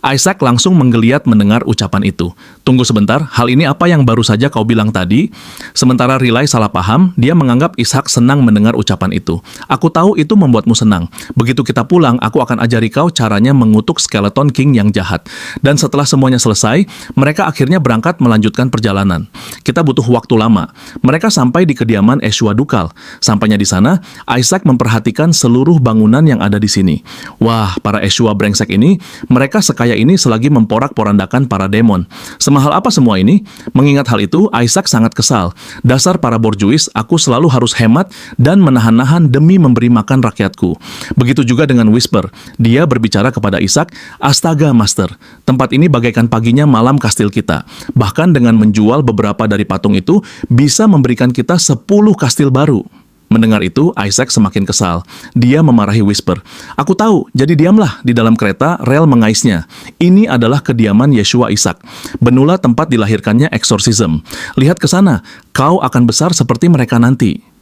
Isaac langsung menggeliat mendengar ucapan itu. Tunggu sebentar, hal ini apa yang baru saja kau bilang tadi? Sementara Riley salah paham, dia menganggap Ishak senang mendengar ucapan itu. Aku tahu itu membuatmu senang. Begitu kita pulang, aku akan ajari kau caranya mengutuk Skeleton King yang jahat. Dan setelah semuanya selesai, mereka akhirnya berangkat melanjutkan perjalanan. Kita butuh waktu lama. Mereka sampai di kediaman Eshua Dukal. Sampainya di sana, Isaac memperhatikan seluruh bangunan yang ada di sini. Wah, para Eshua brengsek ini, mereka sekaya ini selagi memporak-porandakan para demon. Semahal apa semua ini? Mengingat hal itu, Isaac sangat kesal. Dasar para borjuis, aku selalu harus hemat dan menahan-nahan demi memberi makan rakyatku. Begitu juga dengan Whisper. Dia berbicara kepada Ishak, astaga Master, tempat ini bagaikan paginya malam kastil kita. Bahkan dengan menjual beberapa dari patung itu, bisa memberikan kita 10 kastil baru. Mendengar itu, Isaac semakin kesal. Dia memarahi Whisper. Aku tahu, jadi diamlah. Di dalam kereta, Rel mengaisnya. Ini adalah kediaman Yeshua Ishak. Benula tempat dilahirkannya eksorsisme. Lihat ke sana, kau akan besar seperti mereka nanti.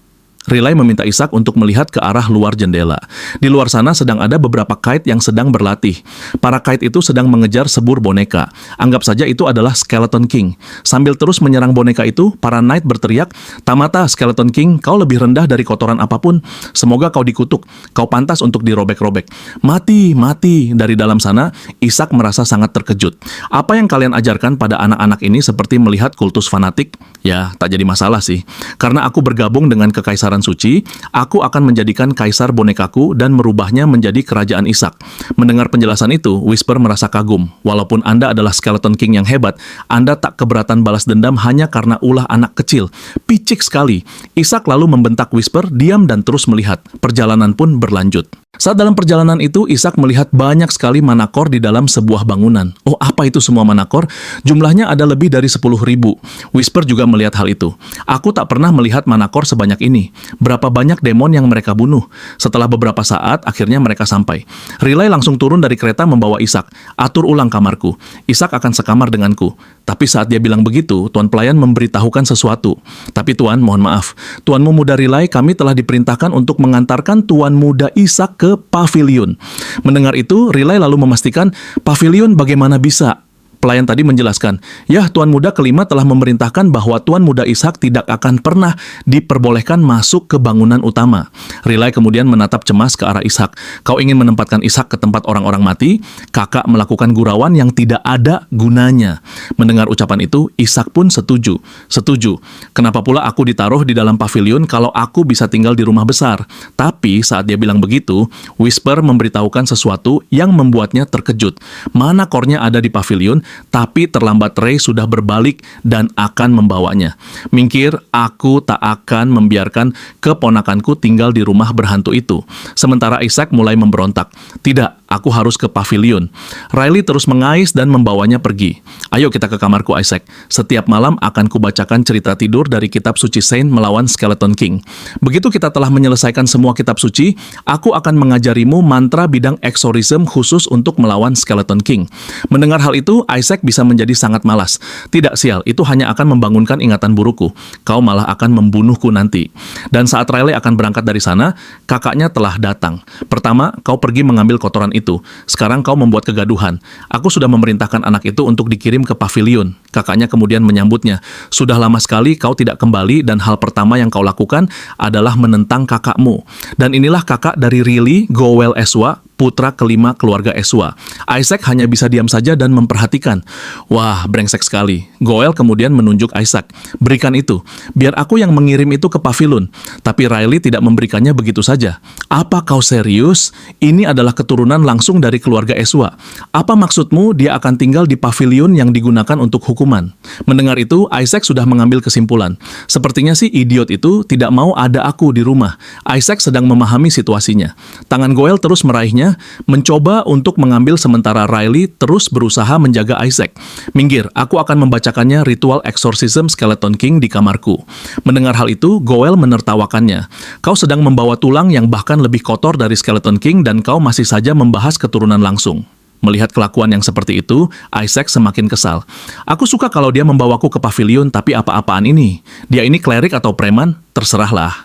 Riley meminta Ishak untuk melihat ke arah luar jendela. Di luar sana sedang ada beberapa kite yang sedang berlatih. Para kite itu sedang mengejar sebur boneka. Anggap saja itu adalah Skeleton King. Sambil terus menyerang boneka itu, para knight berteriak, "Tamata, Skeleton King, kau lebih rendah dari kotoran apapun. Semoga kau dikutuk. Kau pantas untuk dirobek-robek." Mati, mati. Dari dalam sana, Ishak merasa sangat terkejut. Apa yang kalian ajarkan pada anak-anak ini seperti melihat kultus fanatik? Ya, tak jadi masalah sih. Karena aku bergabung dengan kekaisaran suci, aku akan menjadikan kaisar bonekaku dan merubahnya menjadi kerajaan Ishak. Mendengar penjelasan itu, Whisper merasa kagum. Walaupun Anda adalah Skeleton King yang hebat, Anda tak keberatan balas dendam hanya karena ulah anak kecil. Picik sekali. Ishak lalu membentak Whisper, diam dan terus melihat. Perjalanan pun berlanjut. Saat dalam perjalanan itu, Ishak melihat banyak sekali manakor di dalam sebuah bangunan. Oh, apa itu semua manakor? Jumlahnya ada lebih dari 10.000. Whisper juga melihat hal itu. Aku tak pernah melihat manakor sebanyak ini. Berapa banyak demon yang mereka bunuh. Setelah beberapa saat, akhirnya mereka sampai. Riley langsung turun dari kereta membawa Ishak. Atur ulang kamarku. Ishak akan sekamar denganku. Tapi saat dia bilang begitu, Tuan Pelayan memberitahukan sesuatu. Tapi Tuan, mohon maaf. Tuanmu muda Riley, kami telah diperintahkan untuk mengantarkan Tuan muda Ishak ke pavilion. Mendengar itu, Riley lalu memastikan, pavilion bagaimana bisa? Pelayan tadi menjelaskan, ya Tuan Muda kelima telah memerintahkan bahwa Tuan Muda Ishak tidak akan pernah diperbolehkan masuk ke bangunan utama. Riley kemudian menatap cemas ke arah Ishak. Kau ingin menempatkan Ishak ke tempat orang-orang mati? Kakak melakukan gurauan yang tidak ada gunanya. Mendengar ucapan itu, Ishak pun setuju. Setuju. Kenapa pula aku ditaruh di dalam pavilion kalau aku bisa tinggal di rumah besar? Tapi saat dia bilang begitu, Whisper memberitahukan sesuatu yang membuatnya terkejut. Mana kornya ada di pavilion, tapi terlambat Ray sudah berbalik dan akan membawanya. Mingkir, aku tak akan membiarkan keponakanku tinggal di rumah berhantu itu. Sementara Ishak mulai memberontak. Tidak, Aku harus ke pavilion. Riley terus mengais dan membawanya pergi. Ayo kita ke kamarku, Isaac. Setiap malam akan kubacakan cerita tidur dari kitab suci Saint melawan Skeleton King. Begitu kita telah menyelesaikan semua kitab suci, aku akan mengajarimu mantra bidang exorcism khusus untuk melawan Skeleton King. Mendengar hal itu, Isaac bisa menjadi sangat malas. Tidak, sial, itu hanya akan membangunkan ingatan burukku. Kau malah akan membunuhku nanti. Dan saat Riley akan berangkat dari sana, kakaknya telah datang. Pertama, kau pergi mengambil kotoran itu. Sekarang kau membuat kegaduhan. Aku sudah memerintahkan anak itu untuk dikirim ke pavilion. Kakaknya kemudian menyambutnya. Sudah lama sekali kau tidak kembali dan hal pertama yang kau lakukan adalah menentang kakakmu. Dan inilah kakak dari Riley, Goel Eswa, putra kelima keluarga Eswa. Isaac hanya bisa diam saja dan memperhatikan. Wah, brengsek sekali. Goel kemudian menunjuk Isaac. Berikan itu. Biar aku yang mengirim itu ke pavilion. Tapi Riley tidak memberikannya begitu saja. Apa kau serius? Ini adalah keturunan langsung dari keluarga Eswa. Apa maksudmu dia akan tinggal di pavilion yang digunakan untuk hukuman? Mendengar itu, Isaac sudah mengambil kesimpulan. Sepertinya si idiot itu tidak mau ada aku di rumah. Isaac sedang memahami situasinya. Tangan Goel terus meraihnya, mencoba untuk mengambil sementara Riley terus berusaha menjaga Isaac. Minggir, aku akan membacakannya ritual exorcism Skeleton King di kamarku. Mendengar hal itu, Goel menertawakannya. Kau sedang membawa tulang yang bahkan lebih kotor dari Skeleton King dan kau masih saja membahas keturunan langsung. Melihat kelakuan yang seperti itu, Isaac semakin kesal. Aku suka kalau dia membawaku ke pavilion, tapi apa-apaan ini? Dia ini klerik atau preman? Terserahlah.